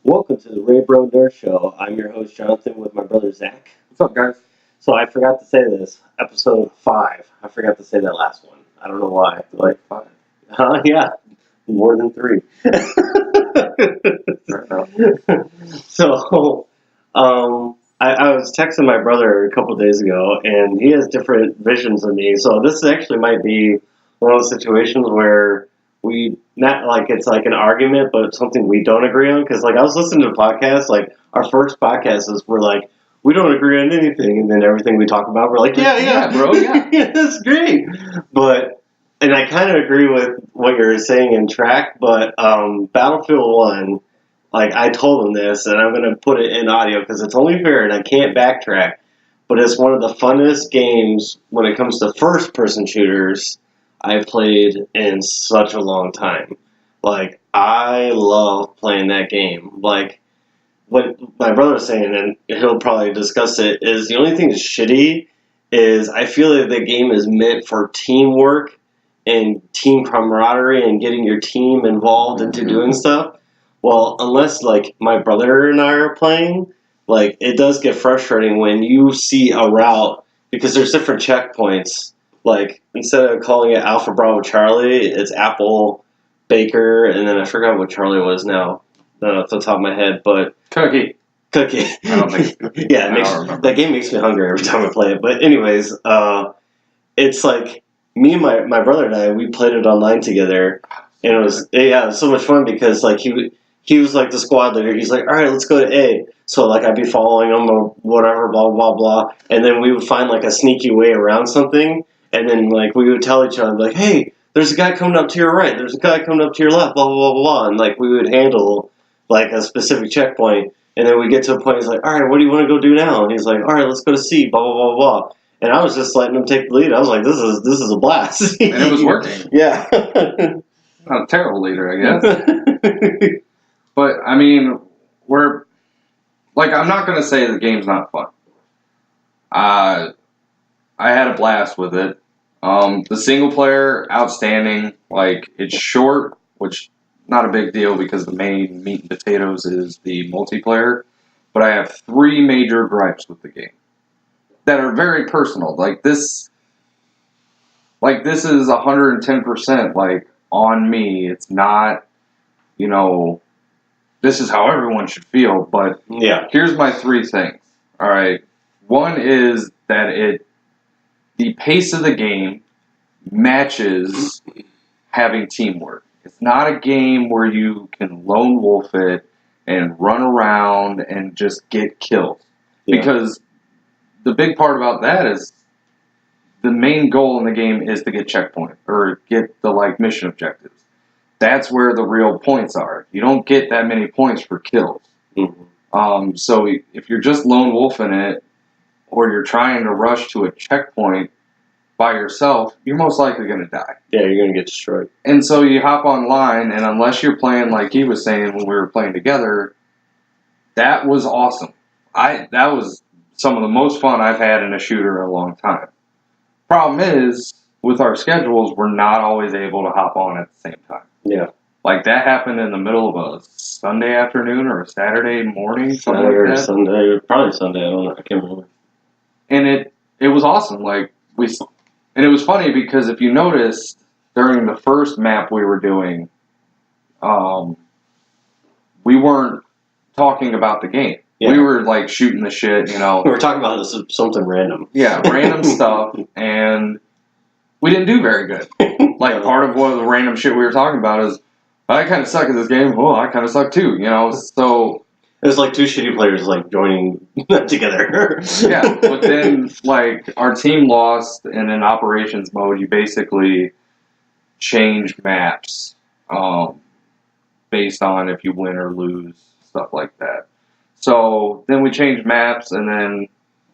Welcome to the Ray Bro Nerd Show. I'm your host, Jonathan, with my brother, Zach. What's up, guys? So I forgot to say this. Episode 5. I forgot to say that last one. I don't know why. Like, 5. yeah. More than 3. Fair enough. So, I was texting my brother a couple days ago, and he has different visions of me. So this actually might be one of those situations where we not like it's like an argument, but something we don't agree on. Because like I was listening to podcasts, like our first podcast is we're like we don't agree on anything, and then everything we talk about we're like yeah, bro, yeah. yeah, that's great. But and I kind of agree with what you're saying in track, but Battlefield 1. Like, I told him this, and I'm going to put it in audio because it's only fair and I can't backtrack. But it's one of the funnest games when it comes to first-person shooters I've played in such a long time. Like, I love playing that game. Like, what my brother was saying, and he'll probably discuss it, is the only thing that's shitty is I feel like the game is meant for teamwork and team camaraderie and getting your team involved into doing stuff. Well, unless, like, my brother and I are playing, like, it does get frustrating when you see a route, because there's different checkpoints. Like, instead of calling it Alpha Bravo Charlie, it's Apple, Baker, and then I forgot what Charlie was now, off the top of my head, but... Cookie. I don't think... yeah, that game makes me hungry every time I play it. But anyways, it's like, me and my brother and I, we played it online together, and it was so much fun because, like, he was like the squad leader. He's like, all right, let's go to A. So, like, I'd be following him or whatever, blah, blah, blah. And then we would find, like, a sneaky way around something. And then, like, we would tell each other, like, hey, there's a guy coming up to your right. There's a guy coming up to your left, blah, blah, blah, blah. And, like, we would handle, like, a specific checkpoint. And then we get to a point, he's like, all right, what do you want to go do now? And he's like, all right, let's go to C, blah, blah, blah, blah. And I was just letting him take the lead. I was like, this is a blast. And it was working. Yeah. Not a terrible leader, I guess. But, I mean, I'm not going to say the game's not fun. I had a blast with it. The single player, outstanding. Like, it's short, which, not a big deal because the main meat and potatoes is the multiplayer. But I have 3 major gripes with the game that are very personal. Like, this is 110%, like, on me. It's not, this is how everyone should feel, but yeah. Here's my 3 things. All right. One is that the pace of the game matches having teamwork. It's not a game where you can lone wolf it and run around and just get killed. Yeah. Because the big part about that is the main goal in the game is to get checkpoint or get the mission objectives. That's where the real points are. You don't get that many points for kills. Mm-hmm. So if you're just lone wolfing it, or you're trying to rush to a checkpoint by yourself, you're most likely going to die. Yeah, you're going to get destroyed. And so you hop online, and unless you're playing like he was saying when we were playing together, that was awesome. That was some of the most fun I've had in a shooter in a long time. Problem is, with our schedules, we're not always able to hop on at the same time. Yeah. Like, that happened in the middle of a Sunday afternoon or a Saturday morning. Saturday or Sunday. Probably Sunday. I can't remember. And it was awesome. Like, and it was funny because if you noticed, during the first map we were doing, we weren't talking about the game. Yeah. We were, like, shooting the shit, We were talking about something random. Yeah, random stuff, and we didn't do very good. Like, part of one of the random shit we were talking about is, I kind of suck at this game. Well, I kind of suck too, So it was like 2 shitty players like joining together. Yeah, but then like our team lost, and in operations mode, you basically change maps based on if you win or lose, stuff like that. So then we changed maps, and then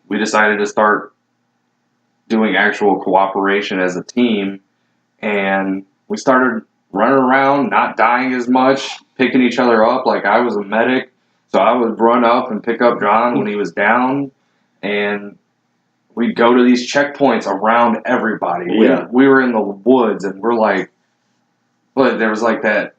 we decided to start doing actual cooperation as a team, and we started running around, not dying as much, picking each other up. Like, I was a medic, so I would run up and pick up John when he was down, and we'd go to these checkpoints around everybody. Yeah. We were in the woods, and we're like, but there was like that,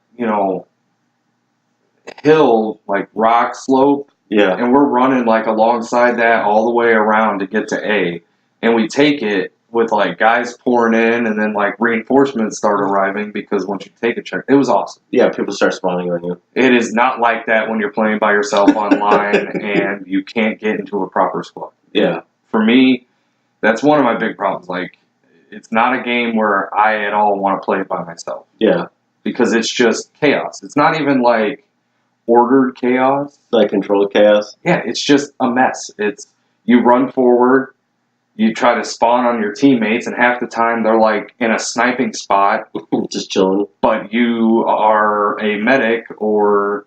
hill, like rock slope, Yeah. and we're running like alongside that all the way around to get to A, and we take it with like guys pouring in, and then like reinforcements start arriving because once you take a check, it was awesome. Yeah, people start spawning on you. It is not like that when you're playing by yourself online and you can't get into a proper squad. Yeah. For me, that's one of my big problems. Like, it's not a game where I at all want to play it by myself. Yeah. Because it's just chaos. It's not even like ordered chaos. Like controlled chaos. Yeah, it's just a mess. It's you run forward, you try to spawn on your teammates, and half the time they're like in a sniping spot, just chilling. But you are a medic or,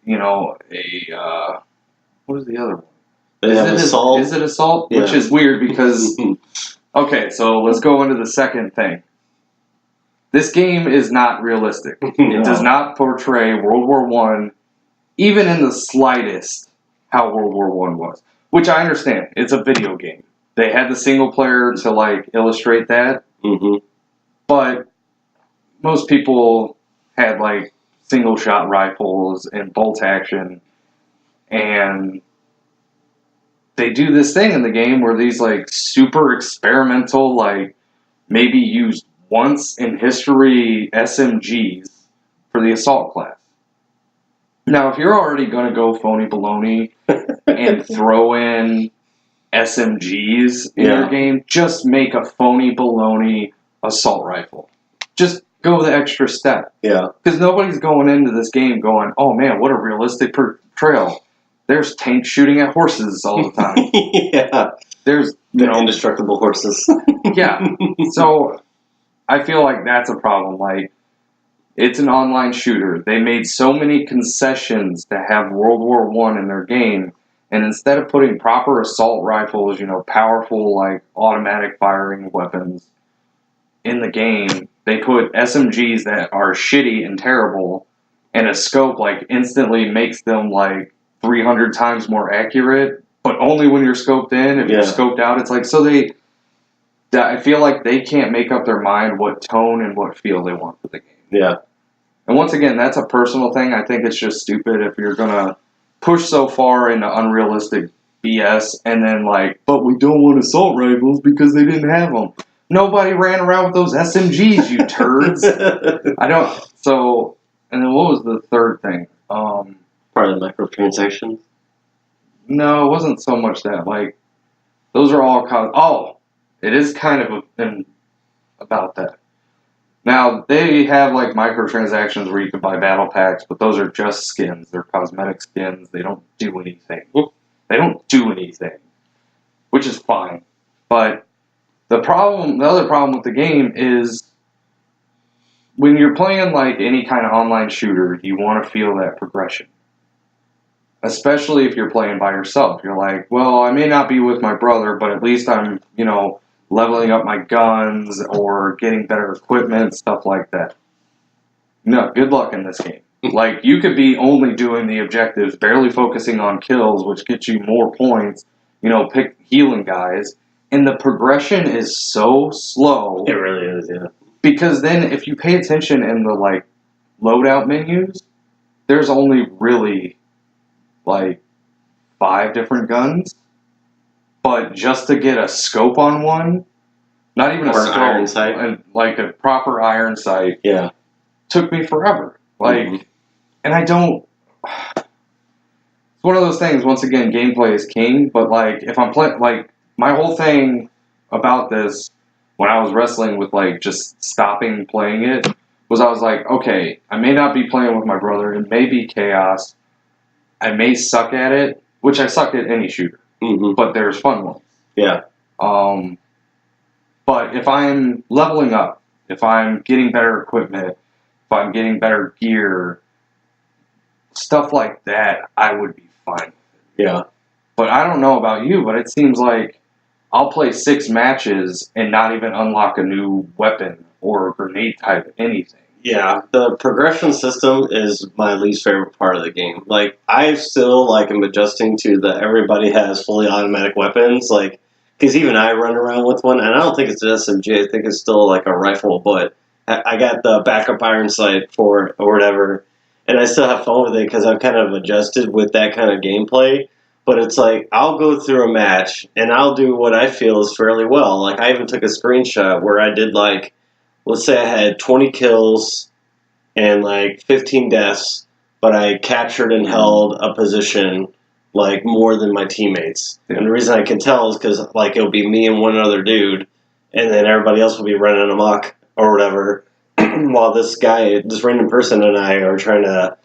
you know, a what is the other one? Assault. Is it assault? Yeah. Which is weird because okay, so let's go into the second thing. This game is not realistic. It does not portray World War I, even in the slightest, how World War I was. Which I understand. It's a video game. They had the single player to like illustrate that. Mm-hmm. But most people had like single shot rifles and bolt action, and they do this thing in the game where these like super experimental, like maybe used once in history SMGs for the assault class. Now, if you're already going to go phony baloney and throw in SMGs in your game, just make a phony baloney assault rifle. Just go the extra step. Yeah. Because nobody's going into this game going, oh man, what a realistic portrayal. There's tanks shooting at horses all the time. Yeah. There's indestructible horses. Yeah. So I feel like that's a problem. Like, it's an online shooter. They made so many concessions to have World War I in their game, and instead of putting proper assault rifles, powerful, like, automatic firing weapons in the game, they put SMGs that are shitty and terrible, and a scope, like, instantly makes them, like, 300 times more accurate, but only when you're scoped in. If you're scoped out, it's like, so I feel like they can't make up their mind what tone and what feel they want for the game. Yeah. And once again, that's a personal thing. I think it's just stupid if you're going to push so far into unrealistic BS and then but we don't want assault rifles because they didn't have them. Nobody ran around with those SMGs, you turds. And then what was the third thing? Part of the microtransactions? No, it wasn't so much that. Those are all it is kind of about that. Now, they have, microtransactions where you can buy battle packs, but those are just skins. They're cosmetic skins. They don't do anything. Which is fine. But the other problem with the game is when you're playing, any kind of online shooter, you want to feel that progression. Especially if you're playing by yourself. You're like, well, I may not be with my brother, but at least I'm, leveling up my guns or getting better equipment, stuff like that. No, good luck in this game. You could be only doing the objectives, barely focusing on kills, which gets you more points, pick healing guys, and the progression is so slow. It really is, yeah. Because then if you pay attention in the, loadout menus, there's only really, 5 different guns. But just to get a scope on one, not even a scope, iron sight, and a proper iron sight, took me forever. And I don't. It's one of those things. Once again, gameplay is king. But if I'm playing, my whole thing about this when I was wrestling with just stopping playing it was I was like, okay, I may not be playing with my brother. It may be chaos. I may suck at it, which I suck at any shooter. Mm-hmm. But there's fun ones. Yeah. But if I'm leveling up, if I'm getting better equipment, if I'm getting better gear, stuff like that, I would be fine with it. Yeah. But I don't know about you, but it seems like I'll play 6 matches and not even unlock a new weapon or a grenade type, anything. Yeah, the progression system is my least favorite part of the game. I still, am adjusting to everybody has fully automatic weapons, because even I run around with one, and I don't think it's an SMG, I think it's still, a rifle, but I got the backup iron sight for it, or whatever, and I still have fun with it because I've kind of adjusted with that kind of gameplay. But it's like I'll go through a match and I'll do what I feel is fairly well. Like I even took a screenshot where I did like, let's say I had 20 kills and like 15 deaths, but I captured and held a position like more than my teammates. Yeah. And the reason I can tell is because like it'll be me and one other dude, and then everybody else will be running amok or whatever, while this random person and I are trying to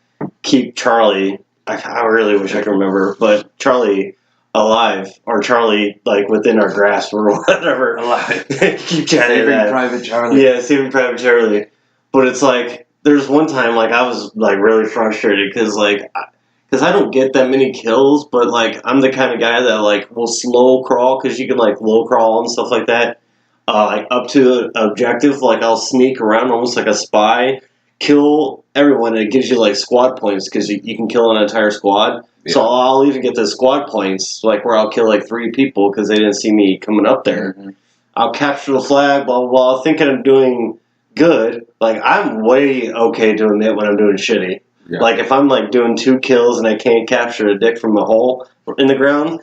keep Charlie. I really wish I could remember, but Charlie alive, or Charlie like within our grasp or whatever. Alive. Keep chatting Saving that. Private Charlie. Yeah, Saving Private Charlie. But it's like there's one time like I was like really frustrated because I don't get that many kills, but like I'm the kind of guy that like will slow crawl because you can like low crawl and stuff like that. Like up to an objective, like I'll sneak around almost like a spy, kill everyone, and it gives you like squad points because you can kill an entire squad. Yeah. So I'll even get the squad points, like where I'll kill like 3 people because they didn't see me coming up there. Mhm. I'll capture the flag, blah blah blah, thinking I'm doing good. Like I'm way okay doing that when I'm doing shitty. Yeah. Like if I'm like doing 2 kills and I can't capture a dick from a hole in the ground,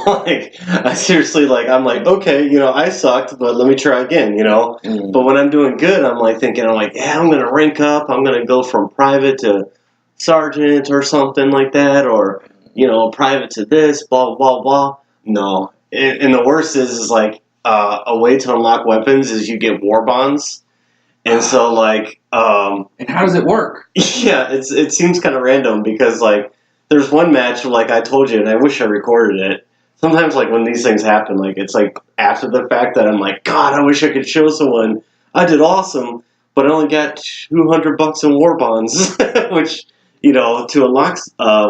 like I seriously like I'm like okay, I sucked, but let me try again, Mhm. But when I'm doing good, I'm like thinking I'm like yeah, I'm gonna rank up, I'm gonna go from private to sergeant or something like that, or private to this, blah blah blah. No, and the worst is like a way to unlock weapons is you get war bonds, and so like. And how does it work? Yeah, it seems kind of random because like there's one match like I told you, and I wish I recorded it. Sometimes like when these things happen, like it's like after the fact that I'm like, God, I wish I could show someone I did awesome, but I only got $200 in war bonds, which to unlock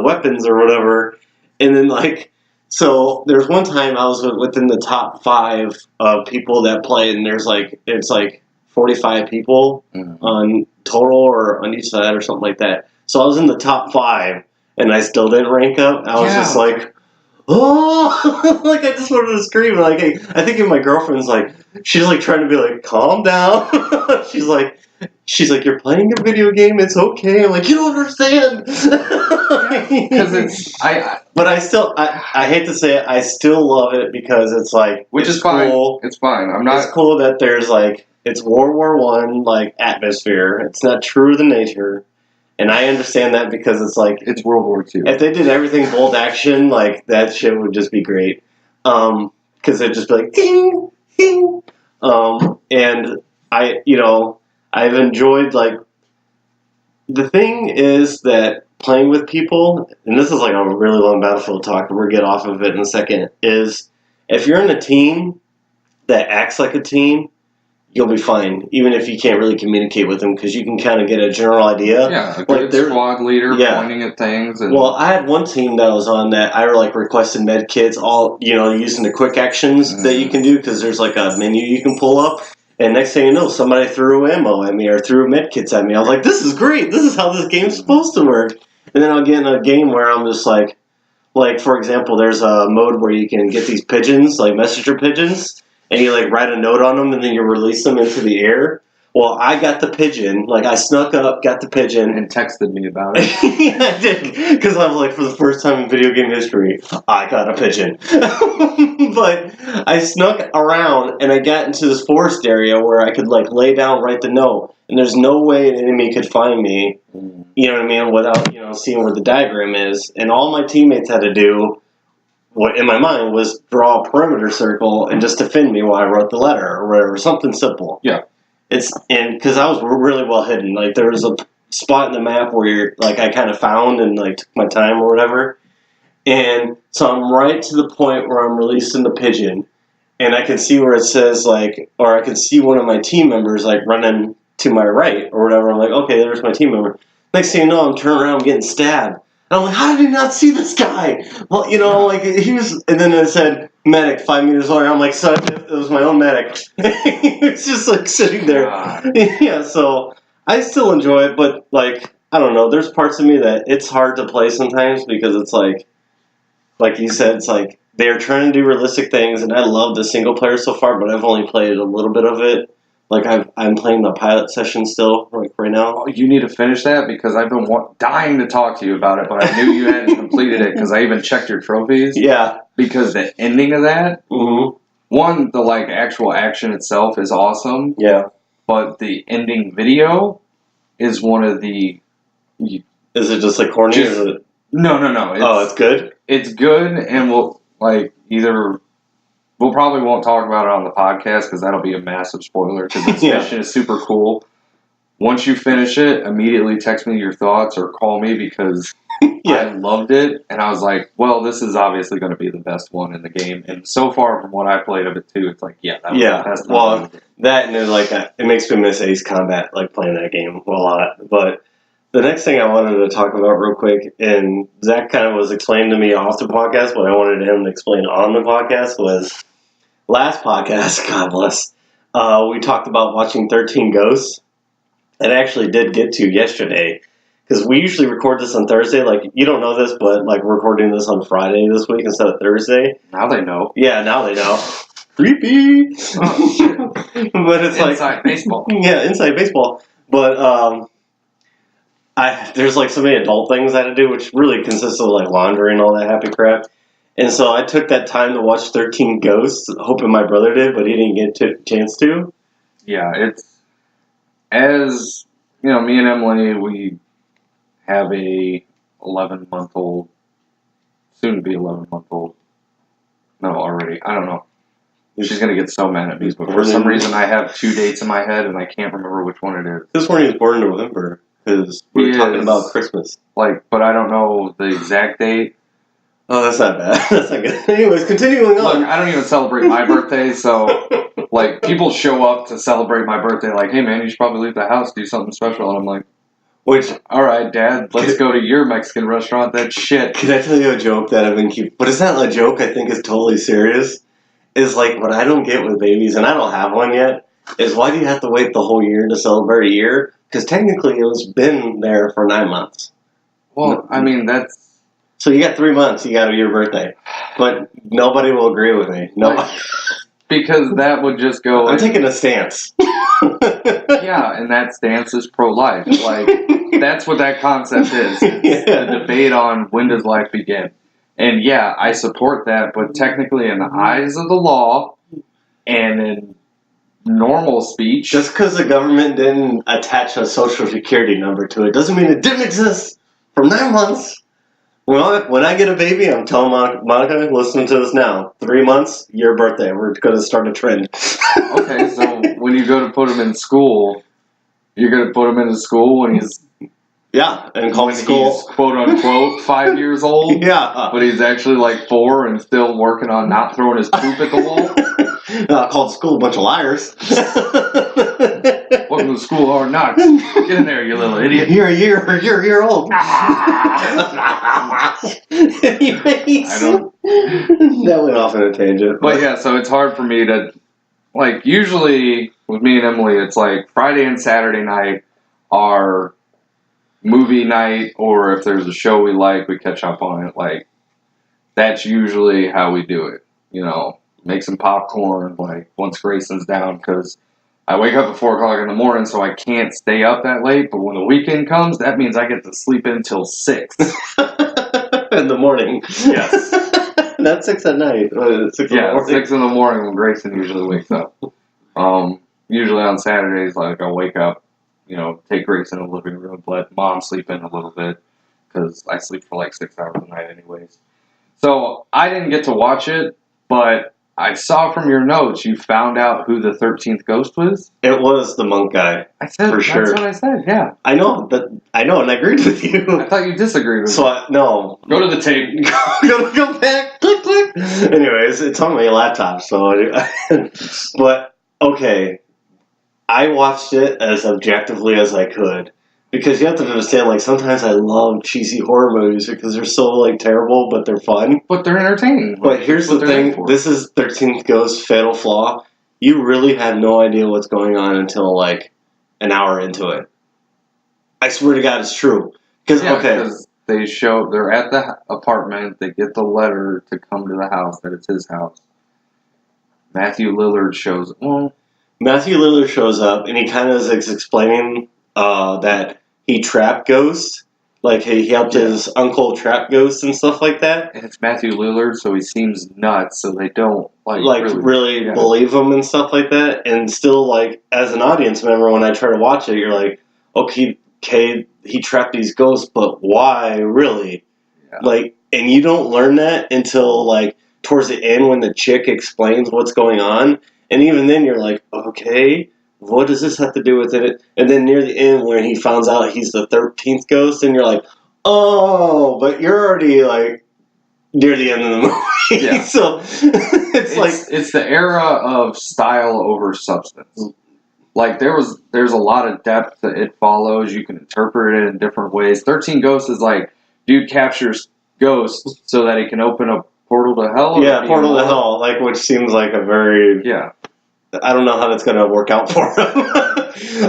weapons or whatever. And then like so there's one time I was within the top 5 of people that play, and it's like 45 people on total or on each side or something like that. So I was in the top 5 and I still didn't rank up. I was just like, oh, like I just wanted to scream. Like I think if my girlfriend's like, she's like trying to be like, calm down. she's like, you're playing a video game. It's okay. I'm like, you don't understand. Because But I hate to say it, I still love it because it's like, which it's is fine. cool. It's fine. It's cool that there's like it's World War I like atmosphere. It's not true to nature, and I understand that because it's like It's World War II. if they did everything bolt action, like that shit would just be great. Because it'd just be like ding, ding. And I've enjoyed like the thing is that playing with people, and this is like a really long Battlefield talk, and we'll get off of it in a second. Is if you're in a team that acts like a team, you'll be fine, even if you can't really communicate with them, because you can kind of get a general idea. Yeah, a good squad leader pointing at things. And well, I had one team that I was on that I like requested med kits, all using the quick actions that you can do, because there's like a menu you can pull up. And next thing you know, somebody threw ammo at me or threw med kits at me. I was like, this is great. This is how this game's supposed to work. And then I'll get in a game where I'm just like for example, there's a mode where you can get these pigeons, like messenger pigeons, and you like write a note on them and then you release them into the air. Well, I got the pigeon. Like I snuck up, got the pigeon, and texted me about it. yeah, I did, because I was like, for the first time in video game history, I got a pigeon. But I snuck around and I got into this forest area where I could like lay down, write the note, and there's no way an enemy could find me. You know what I mean? Without seeing where the diagram is, and all my teammates had to do, what in my mind was draw a perimeter circle and just defend me while I wrote the letter or whatever, something simple. Yeah. Because I was really well hidden. Like there was a spot in the map where I kind of found and like took my time or whatever. And so I'm right to the point where I'm releasing the pigeon, and I can see where it says or I can see one of my team members like running to my right or whatever. I'm like, okay, there's my team member. Next thing you know, I'm turning around getting stabbed. And I'm like, how did he not see this guy? Well, he was, and then it said medic 5 meters away. I'm like, son, it was my own medic. He was just like sitting there. Yeah, so I still enjoy it, but like, I don't know, there's parts of me that it's hard to play sometimes because it's like you said, it's like they're trying to do realistic things, and I love the single player so far, but I've only played a little bit of it. Like I'm playing the pilot session still, like right now. Oh, you need to finish that because I've been dying to talk to you about it, but I knew you hadn't completed it because I even checked your trophies. Yeah. Because the ending of that, Mm-hmm. one, the like actual action itself is awesome. Yeah. But the ending video is one of the. Is it just like corny? Or is it? No. It's good. It's good, and we'll probably won't talk about it on the podcast because that'll be a massive spoiler because this mission is super cool. Once you finish it, immediately text me your thoughts or call me because I loved it. And I was like, well, this is obviously going to be the best one in the game. And so far from what I played of it too, it's like, that was the best one. Well, that and then, like, it makes me miss Ace Combat, like playing that game a lot. But the next thing I wanted to talk about real quick, and Zach kind of was explaining to me off the podcast, but I wanted him to explain on the podcast, was last podcast, God bless, we talked about watching 13 Ghosts. And I actually did get to yesterday, because we usually record this on Thursday. Like, you don't know this, but like we're recording this on Friday this week instead of Thursday. Now they know. Yeah, now they know. Creepy. Oh, shit. But it's inside baseball. Yeah, inside baseball. But there's like so many adult things I had to do, which really consists of like laundry and all that happy crap. And so I took that time to watch 13 Ghosts, hoping my brother did, but he didn't get a chance to. Yeah, it's. As, me and Emily, we have a 11-month-old, soon to be 11-month-old. No, already. I don't know. She's going to get so mad at me, but for some reason I have 2 dates in my head and I can't remember which one it is. This one he was born in November, because we were talking about Christmas. But I don't know the exact date. Oh, that's not bad. That's not good. Anyways, continuing on. Look, I don't even celebrate my birthday, so... Like, people show up to celebrate my birthday, like, hey, man, you should probably leave the house, do something special. And I'm like, all right, Dad, let's go to your Mexican restaurant. That's shit. Can I tell you a joke that I've been keeping? But it's not a joke. I think is totally serious. Is like what I don't get with babies, and I don't have one yet, is why do you have to wait the whole year to celebrate a year? Because technically it was been there for 9 months. Well, I mean, that's... So you got 3 months, you got your birthday. But nobody will agree with me. Nobody. Because that would just go... I'm taking a stance. Yeah, and that stance is pro-life. Like, that's what that concept is. It's the debate on when does life begin. And yeah, I support that, but technically in the eyes of the law and in normal speech... Just because the government didn't attach a social security number to it doesn't mean it didn't exist for 9 months. Well, when I get a baby, I'm telling Monica, listen to this now. 3 months, your birthday. We're going to start a trend. Okay, so when you go to put him in school, you're going to put him into school when he's... Yeah, and call school. He's quote-unquote 5 years old. Yeah. But he's actually like 4 and still working on not throwing his poop at the wall. Called school a bunch of liars. Welcome to School Hard Knocks. Get in there, you little idiot. You're a year old. I don't... That went off in a tangent. But yeah, so it's hard for me to... Like, usually with me and Emily, it's like Friday and Saturday night are movie night, or if there's a show we like, we catch up on it. Like, that's usually how we do it. Make some popcorn, like, once Grayson's down, because I wake up at 4 o'clock in the morning, so I can't stay up that late, but when the weekend comes, that means I get to sleep until 6. In the morning. Yes. Not 6 at night. 6 in the morning. 6 in the morning when Grayson usually wakes up. Usually on Saturdays, like, I'll wake up, take Grayson in the living room, let Mom sleep in a little bit, because I sleep for like 6 hours a night anyways. So, I didn't get to watch it, but I saw from your notes you found out who the 13th ghost was. It was the monk guy. I said, for sure. That's what I said, yeah. I know, and I agreed with you. I thought you disagreed with me. No. Go to the tape. Go back. Click, click. Anyways, it's on my laptop, but, okay. I watched it as objectively as I could. Because you have to understand, like, sometimes I love cheesy horror movies because they're so, like, terrible, but they're fun. But they're entertaining. But here's the thing. This is 13th Ghost Fatal Flaw. You really had no idea what's going on until, like, an hour into it. I swear to God, it's true. Because they're at the apartment, they get the letter to come to the house, that it's his house. Matthew Lillard shows... Well, Matthew Lillard shows up and he kind of is explaining that he trapped ghosts. Like he helped his uncle trap ghosts and stuff like that. And it's Matthew Lillard, so he seems nuts, so they don't really believe him and stuff like that. And still, like, as an audience member, when I try to watch it, you're like, okay, he trapped these ghosts, but why, really? Yeah. Like, and you don't learn that until, like, towards the end when the chick explains what's going on. And even then, you're like, okay, what does this have to do with it? And then near the end, when he finds out he's the 13th ghost, and you're like, oh, but you're already, like, near the end of the movie. Yeah. So it's the era of style over substance. Like there's a lot of depth that it follows. You can interpret it in different ways. 13 Ghosts is like dude captures ghosts so that he can open a portal to hell. Yeah, portal to hell, like, which seems like a very I don't know how that's gonna work out for him.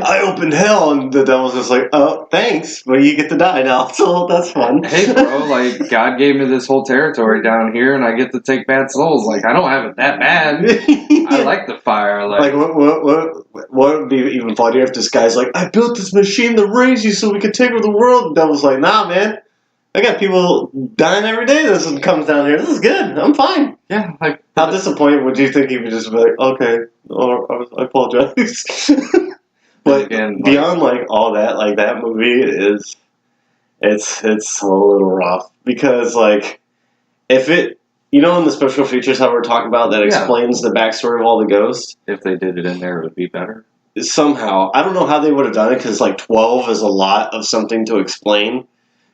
I opened hell, and the devil's just like, oh, thanks, but you get to die now, so that's fun. Hey, bro, like, God gave me this whole territory down here, and I get to take bad souls. Like, I don't have it that bad. I like the fire. Like what would be even funnier if this guy's like, I built this machine to raise you so we could take over the world? The devil's like, nah, man. I got people dying every day. This one comes down here. This is good. I'm fine. Yeah, like how disappointed would you think he would just be like, okay, I apologize. But again, beyond like all that, like that movie is, it's a little rough because like if it, in the special features how we're talking about that explains the backstory of all the ghosts. If they did it in there, it would be better. Somehow, I don't know how they would have done it because like 12 is a lot of something to explain.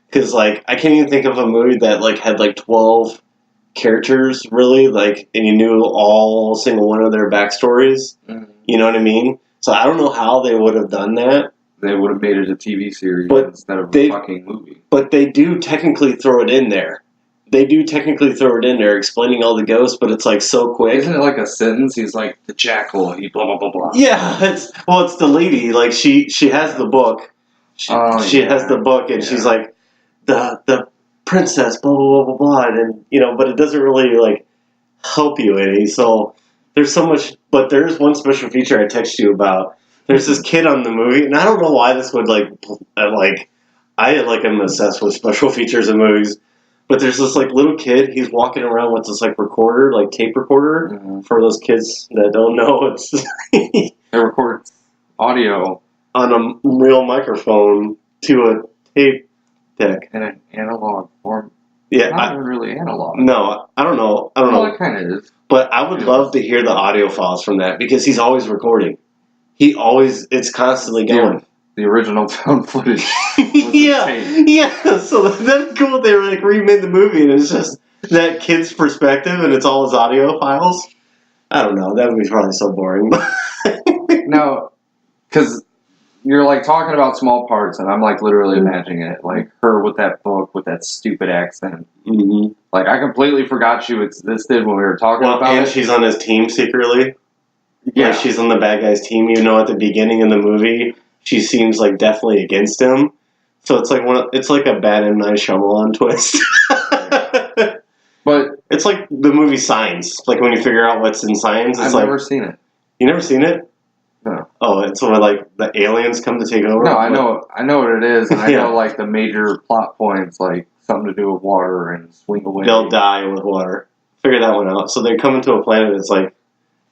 Because, like, I can't even think of a movie that, like, had, like, 12 characters, really, like, and you knew all single one of their backstories. Mm-hmm. You know what I mean? So I don't know how they would have done that. They would have made it a TV series instead of a fucking movie. But they do technically throw it in there. Explaining all the ghosts, but it's, like, so quick. Isn't it like a sentence? He's like, the jackal, he blah, blah, blah, blah. Yeah, it's the lady. Like, she has the book. She has the book, and she's like, the princess, blah, blah, blah, blah, blah, and but it doesn't really, like, help you any, so there's so much, but there's one special feature I texted you about. There's this kid on the movie, and I don't know why this would, I am obsessed with special features in movies, but there's this, like, little kid, he's walking around with this, like, recorder, like, tape recorder, for those kids that don't know, it's... It records audio on a real microphone to a tape deck. In an analog form. Yeah. Not really analog. No, I don't know. Well, it kind of is. But I would love to hear the audio files from that because he's always recording. It's constantly going. The original found footage. Yeah. So that's cool. They were like remade the movie and it's just that kid's perspective and it's all his audio files. I don't know. That would be probably so boring. No, because you're like talking about small parts, and I'm like literally imagining it, like her with that book with that stupid accent. Mm-hmm. Like I completely forgot she existed when we were talking about it. And she's on his team secretly. Yeah, like she's on the bad guy's team. At the beginning of the movie, she seems like definitely against him. So it's like it's like a bad M. Night Shyamalan twist. But it's like the movie Signs. Like when you figure out what's in Signs, it's I've never seen it. You never seen it? No. Oh, it's when like the aliens come to take over. No, I know what it is, and I know like the major plot points, like something to do with water and swing away. They'll die with water. Figure that one out. So they're coming to a planet that's like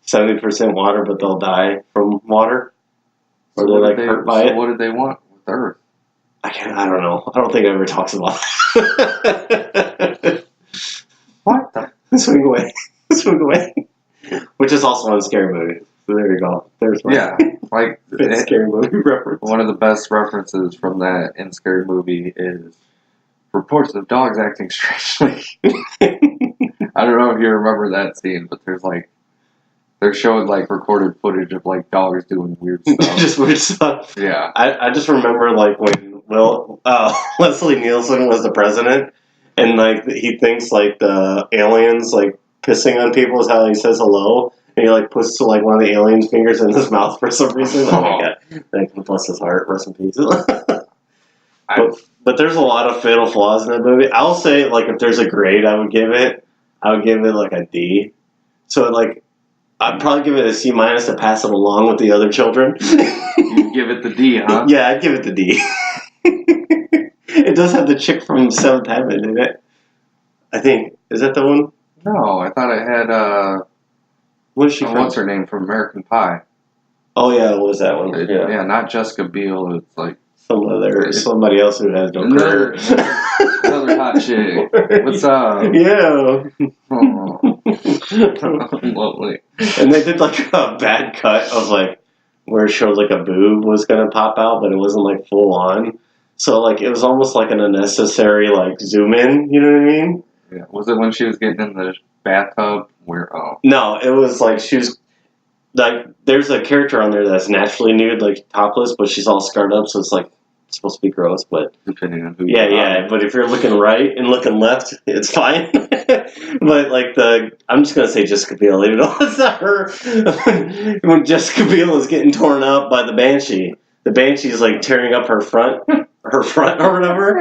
70% water, but they'll die from water, or they're like hurt by it. What did they want with Earth? I don't know. I don't think it ever talks about it. What the? Swing away. Swing away. Which is also a scary movie. So there you go. There's my like scary movie reference. One of the best references from that in Scary Movie is reports of dogs acting strangely. I don't know if you remember that scene, but they're showing like recorded footage of like dogs doing weird stuff. Just weird stuff. Yeah. I just remember like when Leslie Nielsen was the president, and like he thinks like the aliens like pissing on people is how he says hello. And he like puts like one of the alien's fingers in his mouth for some reason. Oh my god! That can bless his heart. Rest in peace. But there's a lot of fatal flaws in that movie. I'll say like if there's a grade I would give it like a D. So like I'd probably give it a C- to pass it along with the other children. You give it the D, huh? Yeah, I'd give it the D. It does have the chick from Seventh Heaven in it. I think. Is that the one? No, I thought it had, What is she from? what's her name from American Pie? Oh, yeah, what was that one? Yeah, not Jessica Biel. It's like somebody else who has no career. Another hot chick. What's up? Yeah. Oh. Lovely. And they did like a bad cut of like where it showed like a boob was gonna pop out, but it wasn't like full on. So like it was almost like an unnecessary like zoom in. You know what I mean? Yeah. Was it when she was getting in the bathtub? Where? Oh. No, it was like she was like there's a character on there that's naturally nude, like topless, but she's all scarred up, so it's like it's supposed to be gross, but depending on who. Yeah. But if you're looking right and looking left, it's fine. But like I'm just gonna say Jessica Biel, even though it's not her. When Jessica Biel is getting torn up by the Banshee is like tearing up her front or whatever.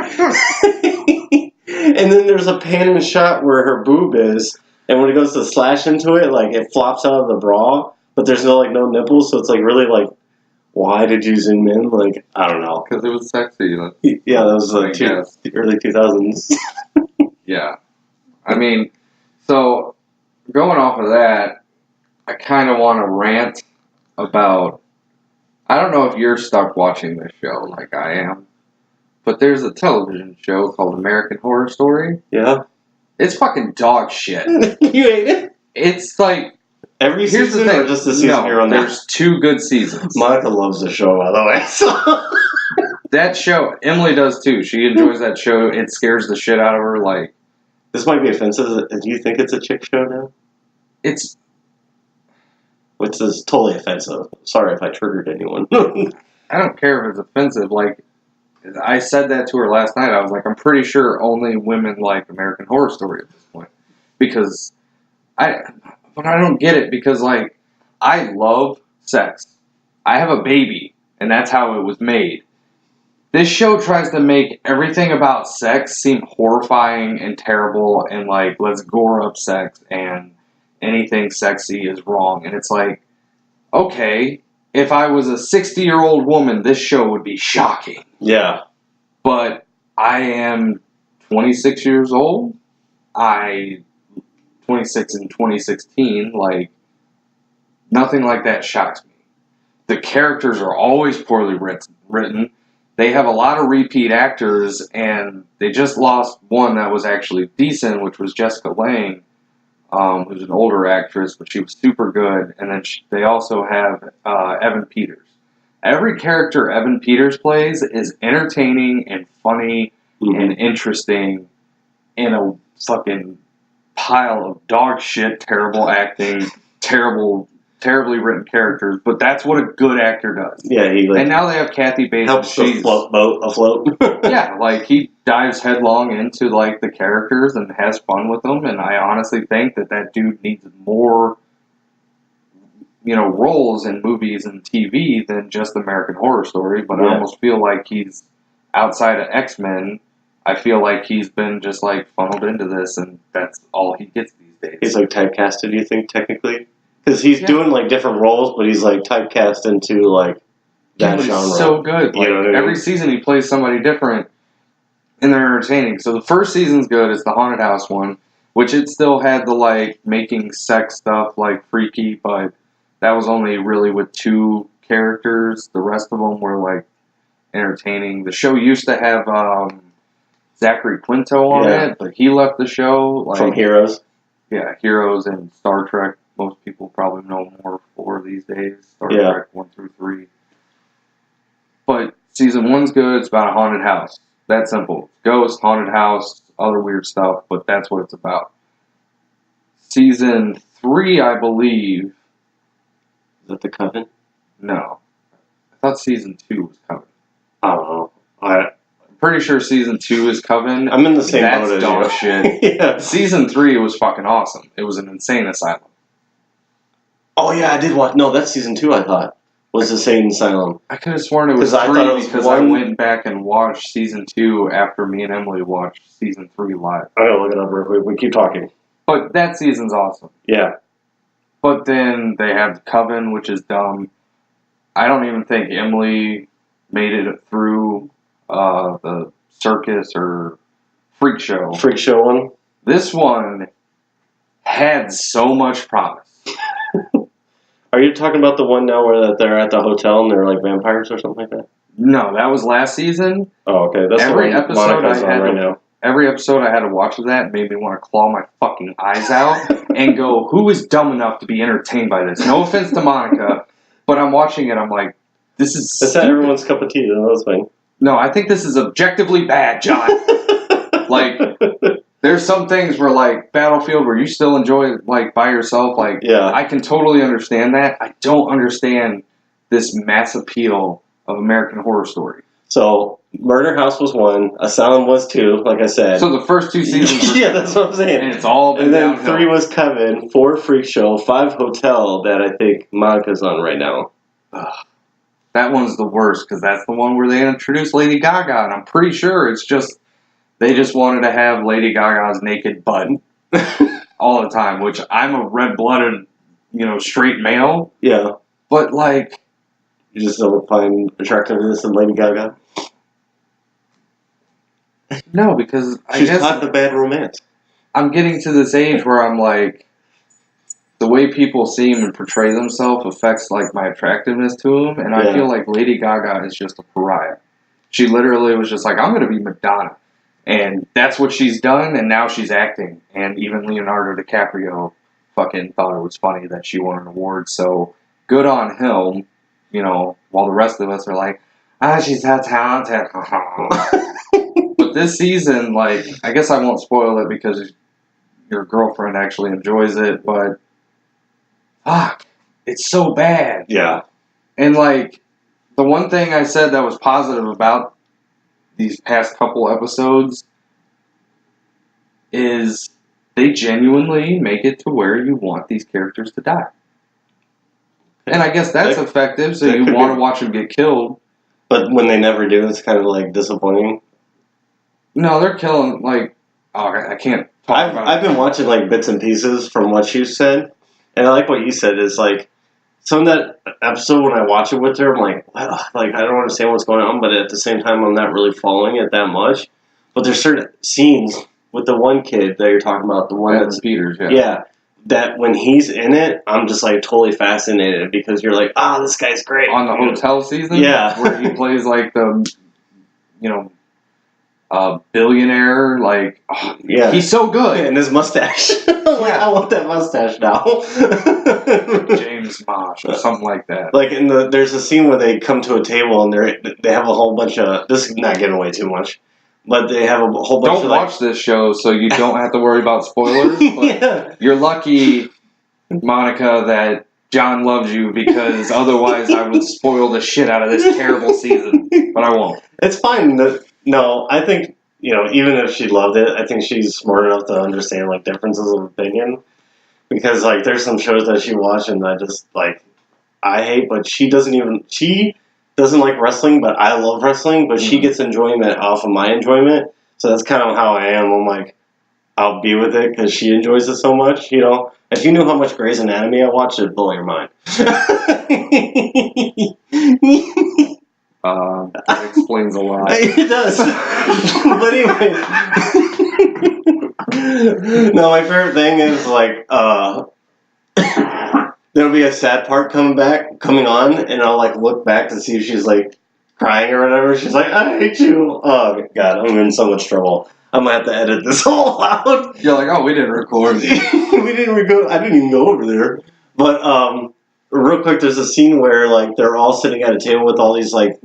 And then there's a pan and shot where her boob is, and when it goes to slash into it, like it flops out of the bra, but there's no nipples, so it's like really like, why did you zoom in? Like, I don't know. Because it was sexy. Yeah, that was like the early 2000s. Yeah. I mean, so going off of that, I kind of want to rant about. I don't know if you're stuck watching this show like I am, but there's a television show called American Horror Story. Yeah. It's fucking dog shit. You hate it? It's like every here's season the thing. or just the season you're on. There's 2 good seasons. Monica loves the show, by the way. So. That show, Emily does too. She enjoys that show. It scares the shit out of her. Like, this might be offensive. Do you think it's a chick show now? It's. Which is totally offensive. Sorry if I triggered anyone. I don't care if it's offensive. Like, I said that to her last night. I was like, I'm pretty sure only women like American Horror Story at this point. Because but I don't get it because, like, I love sex. I have a baby, and that's how it was made. This show tries to make everything about sex seem horrifying and terrible and, like, let's gore up sex and anything sexy is wrong. And it's like, okay, if I was a 60-year-old woman, this show would be shocking. Yeah. But I am 26 years old. 26 in 2016, like, nothing like that shocks me. The characters are always poorly written. They have a lot of repeat actors, and they just lost one that was actually decent, which was Jessica Lange, who's an older actress, but she was super good. And then they also have Evan Peters. Every character Evan Peters plays is entertaining and funny and interesting in a fucking pile of dog shit, terrible acting, terribly written characters, but that's what a good actor does. Yeah, and now they have Kathy Bates. Helps the boat afloat. Yeah, like he dives headlong into like the characters and has fun with them, and I honestly think that dude needs more, roles in movies and TV than just American Horror Story. But I almost feel like he's outside of X-Men. I feel like he's been just like funneled into this, and that's all he gets these days. He's like typecasted, you think, technically? Because he's doing like different roles, but he's like typecast into like that genre. He's so good. Like, every season he plays somebody different, and they're entertaining. So the first season's good. It's the haunted house one, which it still had the like making sex stuff like freaky, but that was only really with 2 characters. The rest of them were like entertaining. The show used to have Zachary Quinto on it, but he left the show. Like, from Heroes? Yeah, Heroes and Star Trek. Most people probably know more for these days. Star Trek 1 through 3. But season 1's good. It's about a haunted house. That simple. Ghost, haunted house, other weird stuff, but that's what it's about. Season 3, I believe. Is that the Coven? No. I thought season 2 was Coven. I don't know. I'm pretty sure season 2 is Coven. I'm in the same boat as you. That's dog shit. Yeah. Season 3 was fucking awesome. It was an insane asylum. Oh yeah, I did watch. No, that's season 2. I thought was the same asylum. I could have sworn it was 3 because I went back and watched season 2 after me and Emily watched season 3 live. I'm gonna look it up real quick. We keep talking. But that season's awesome. Yeah. But then they have Coven, which is dumb. I don't even think Emily made it through the circus or freak show. Freak show one. This one had so much promise. Are you talking about the one now where they're at the hotel and they're like vampires or something like that? No, that was last season. Oh, okay. That's Every the one episode Monica's on right now. Every episode I had to watch of that made me want to claw my fucking eyes out and go, who is dumb enough to be entertained by this? No offense to Monica, but I'm watching it, I'm like, this is That's not everyone's cup of tea, that's fine. No, I think this is objectively bad, John. Like, there's some things where, like, Battlefield, where you still enjoy it, like, by yourself. Like, yeah. I can totally understand that. I don't understand this mass appeal of American Horror Story. So, Murder House was 1, Asylum was 2, like I said. So the first 2 seasons yeah, that's what I'm saying. And it's all been And then downhill. 3 was Coven, 4 Freak Show, 5 Hotel that I think Monica's on right now. That one's the worst, because that's the one where they introduced Lady Gaga, and I'm pretty sure it's just, they just wanted to have Lady Gaga's naked butt all the time, which I'm a red-blooded, straight male. Yeah. But, like... You just don't find attractiveness in Lady Gaga? No, because I She's guess... not the bad romance. I'm getting to this age where I'm like... The way people see him and portray themselves affects, like, my attractiveness to him, and I feel like Lady Gaga is just a pariah. She literally was just like, I'm going to be Madonna. And that's what she's done, and now she's acting. And even Leonardo DiCaprio fucking thought it was funny that she won an award, so good on him, while the rest of us are like, she's so talented. But this season, like, I guess I won't spoil it because your girlfriend actually enjoys it, but fuck, it's so bad. Yeah. And, like, the one thing I said that was positive about these past couple episodes is they genuinely make it to where you want these characters to die. And I guess that's effective, so you want to watch them get killed. But when they never do, it's kind of, like, disappointing. No, they're killing, like... Oh, I can't talk about it. I've been watching, like, bits and pieces from what you said, and I like what you said is, like, some of that episode when I watch it with her, I'm like, I don't understand what's going on, but at the same time, I'm not really following it that much. But there's certain scenes with the one kid that you're talking about, the one that's... Peters, Yeah, that when he's in it, I'm just, like, totally fascinated because you're like, this guy's great. On the hotel season? Yeah. Where he plays, like, the, billionaire, like, yeah. He's so good. And his mustache. Like, I want that mustache now. James Mosh or something like that. Like, there's a scene where they come to a table and they have a whole bunch of... This is not giving away too much. But they have a whole bunch of... Don't watch this show so you don't have to worry about spoilers. But You're lucky, Monica, that John loves you because otherwise I would spoil the shit out of this terrible season. But I won't. It's fine. No, I think, even if she loved it, I think she's smart enough to understand, like, differences of opinion. Because, like, there's some shows that she watched and I just, like, I hate, but she doesn't like wrestling, but I love wrestling, but she gets enjoyment off of my enjoyment. So that's kind of how I am. I'm like, I'll be with it because she enjoys it so much, If you knew how much Grey's Anatomy I watched, it'd blow your mind. That explains a lot. It does. But anyway. No, my favorite thing is, like, there'll be a sad part coming on, and I'll, like, look back to see if she's, like, crying or whatever. She's like, I hate you. Oh, God, I'm in so much trouble. I'm going to have to edit this all out. You're like, we didn't record. We didn't record. I didn't even go over there. But, real quick, there's a scene where, like, they're all sitting at a table with all these, like,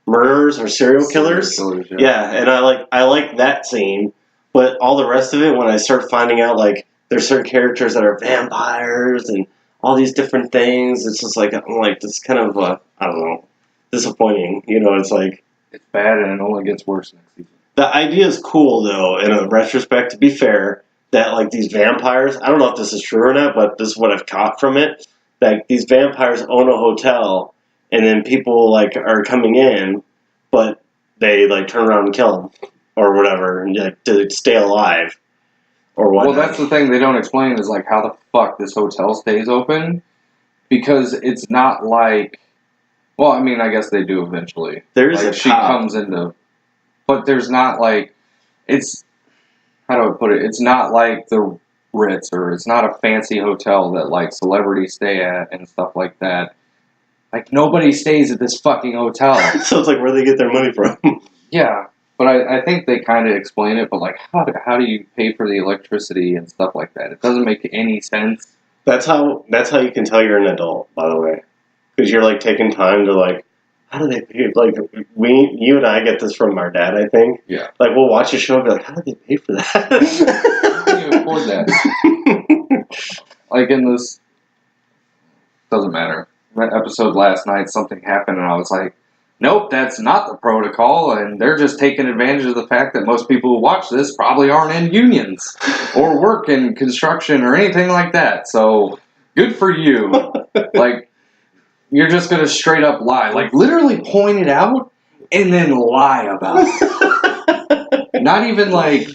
murderers or serial killers. Yeah, and I like that scene. But all the rest of it, when I start finding out, like, there's certain characters that are vampires and all these different things, it's just like, I'm like, this is kind of, I don't know, disappointing. It's like... It's bad and it only gets worse next season. The idea is cool, though, in a retrospect, to be fair, that, like, these vampires, I don't know if this is true or not, but this is what I've caught from it, that these vampires own a hotel, and then people, like, are coming in, but they, like, turn around and kill them, or whatever, and, like, to stay alive. or what? Well, that's the thing they don't explain is like how the fuck this hotel stays open, because it's not like. Well, I mean, I guess they do eventually. There's like, a she cop. comes into, but there's not like it's. How do I put it? It's not like the Ritz, or it's not a fancy hotel that like celebrities stay at and stuff like that. Like nobody stays at this fucking hotel. So it's like where they get their money from. Yeah, but I think they kind of explain it. But like, how do you pay for the electricity and stuff like that? It doesn't make any sense. That's how you can tell you're an adult, by the way, because you're like taking time to like. How do they pay? Like you and I get this from our dad, I think. Yeah. Like we'll watch a show and be like, how do they pay for that? How do you afford that? Like in this, doesn't matter. That episode last night, something happened, and I was like, nope, that's not the protocol, and they're just taking advantage of the fact that most people who watch this probably aren't in unions or work in construction or anything like that. So good for you. Like. You're just going to straight up lie. Like, literally point it out and then lie about it. Not even, like,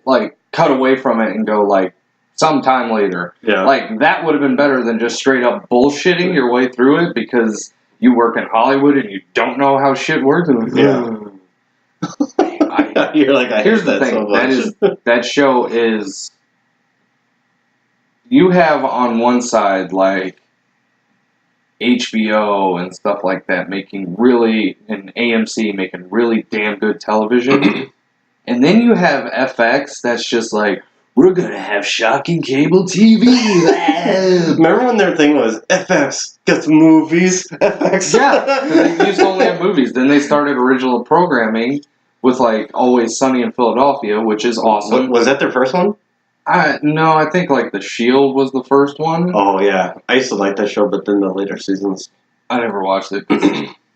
like, cut away from it and go, like, sometime later. Yeah. Like, that would have been better than just straight up bullshitting your way through it because you work in Hollywood and you don't know how shit works. And You're like, I here's hate the that thing. so much. That show is... You have on one side, like, HBO and stuff like that making really, and AMC making really damn good television. And then you have FX that's just like, we're gonna have shocking cable TV. Remember when their thing was FX gets movies? FX. Yeah, because they used to only have movies. Then they started original programming with like Always Sunny in Philadelphia, which is awesome. Was that their first one? No, I think like The Shield was the first one. Oh yeah, I used to like that show, but then the later seasons, I never watched it.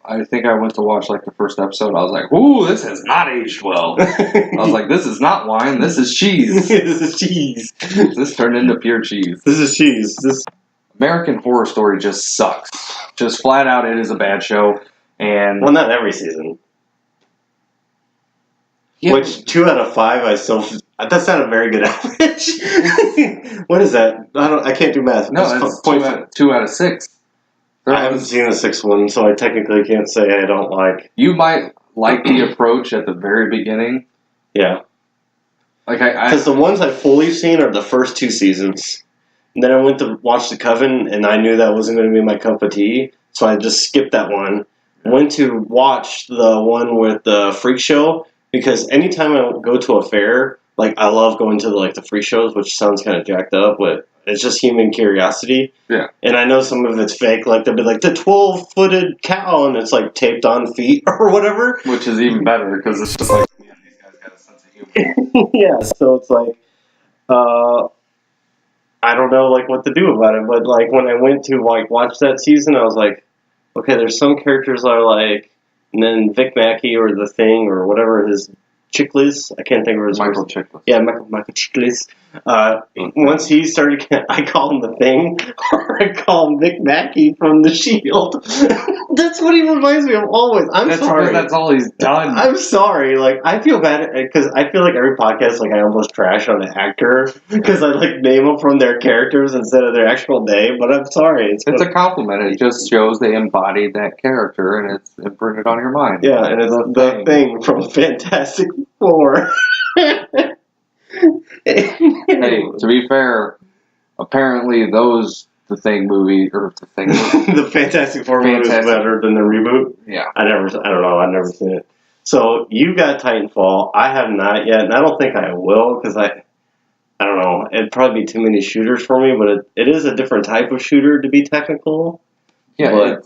I think I went to watch like the first episode. I was like, "Ooh, this has not aged well." I was like, "This is not wine. This is cheese. This is cheese. This turned into pure cheese." This is cheese. This American Horror Story just sucks. Just flat out, it is a bad show. And well, not every season. yeah, Which 2 out of 5, I still. That's not a very good average. What is that? I can't do math. no, it's 2 out of 6. I haven't seen the 6th one, so I technically can't say I don't like. You might like the approach at the very beginning. Yeah. Like Because the ones I've fully seen are the first 2 seasons. And then I went to watch The Coven, and I knew that wasn't going to be my cup of tea, so I just skipped that one. Went to watch the one with the freak show, because anytime I go to a fair, like I love going to the freak shows, which sounds kind of jacked up, but it's just human curiosity. Yeah. And I know some of it's fake, like they'll be like the 12-footed cow, and it's like taped on feet or whatever. which is even better because it's just like, man, these guys got a sense of humor. Yeah, so it's like, I don't know what to do about it, but like when I went to watch that season, I was like, okay, there's some characters I like, and then Vic Mackey or The Thing or whatever his Chiklis, I can't think of his Michael Chiklis. Yeah, Michael Chiklis. Once he started, I call him The Thing, or I call him Vic Mackey from The Shield. That's what he reminds me of always. I'm sorry. That's all he's done. I'm sorry. I feel bad because I feel like every podcast, I almost trash on an actor because I name them from their characters instead of their actual name. But I'm sorry. It's a compliment. It just shows they embodied that character and it's imprinted on your mind. Yeah, and it's the thing from Fantastic Four. Hey, to be fair, apparently the Thing movie, or the Thing movie. The Fantastic Four movie is better than the reboot. Yeah. I don't know, I've never seen it. So, you got Titanfall. I have not yet, and I don't think I will, because I don't know, it'd probably be too many shooters for me, but it is a different type of shooter, to be technical. Yeah, but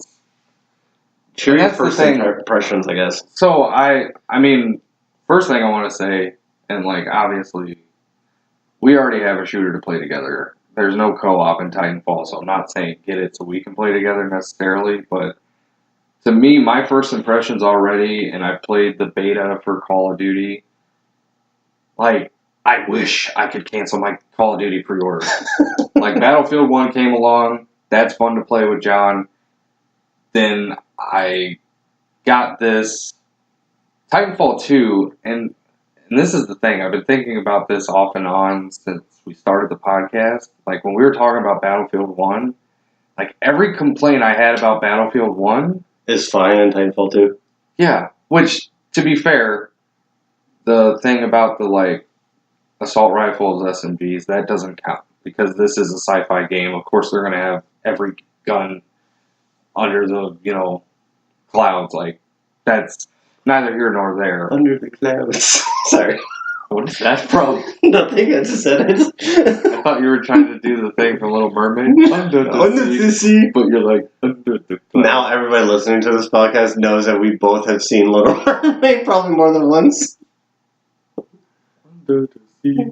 share your that's the first thing. impressions, I guess. So, I mean, first thing I want to say, and obviously, we already have a shooter to play together. There's no co-op in Titanfall, so I'm not saying get it so we can play together necessarily, but to me, my first impressions already, and I played the beta for Call of Duty, I wish I could cancel my Call of Duty pre-order. Battlefield 1 came along, that's fun to play with John. Then I got this Titanfall 2, and and this is the thing, I've been thinking about this off and on since we started the podcast. Like, when we were talking about Battlefield 1, like, every complaint I had about Battlefield 1 is fine in Titanfall 2. Yeah, which, to be fair, the thing about the, like, assault rifles, SMGs, that doesn't count. Because this is a sci-fi game. Of course, they're going to have every gun under the, clouds. Like, that's neither here nor there. Under the clouds. Sorry. What is that from? Nothing, I just said it. I thought you were trying to do the thing from Little Mermaid. Under the sea. But you're like, under the clouds. Now everybody listening to this podcast knows that we both have seen Little Mermaid probably more than once. Under the sea.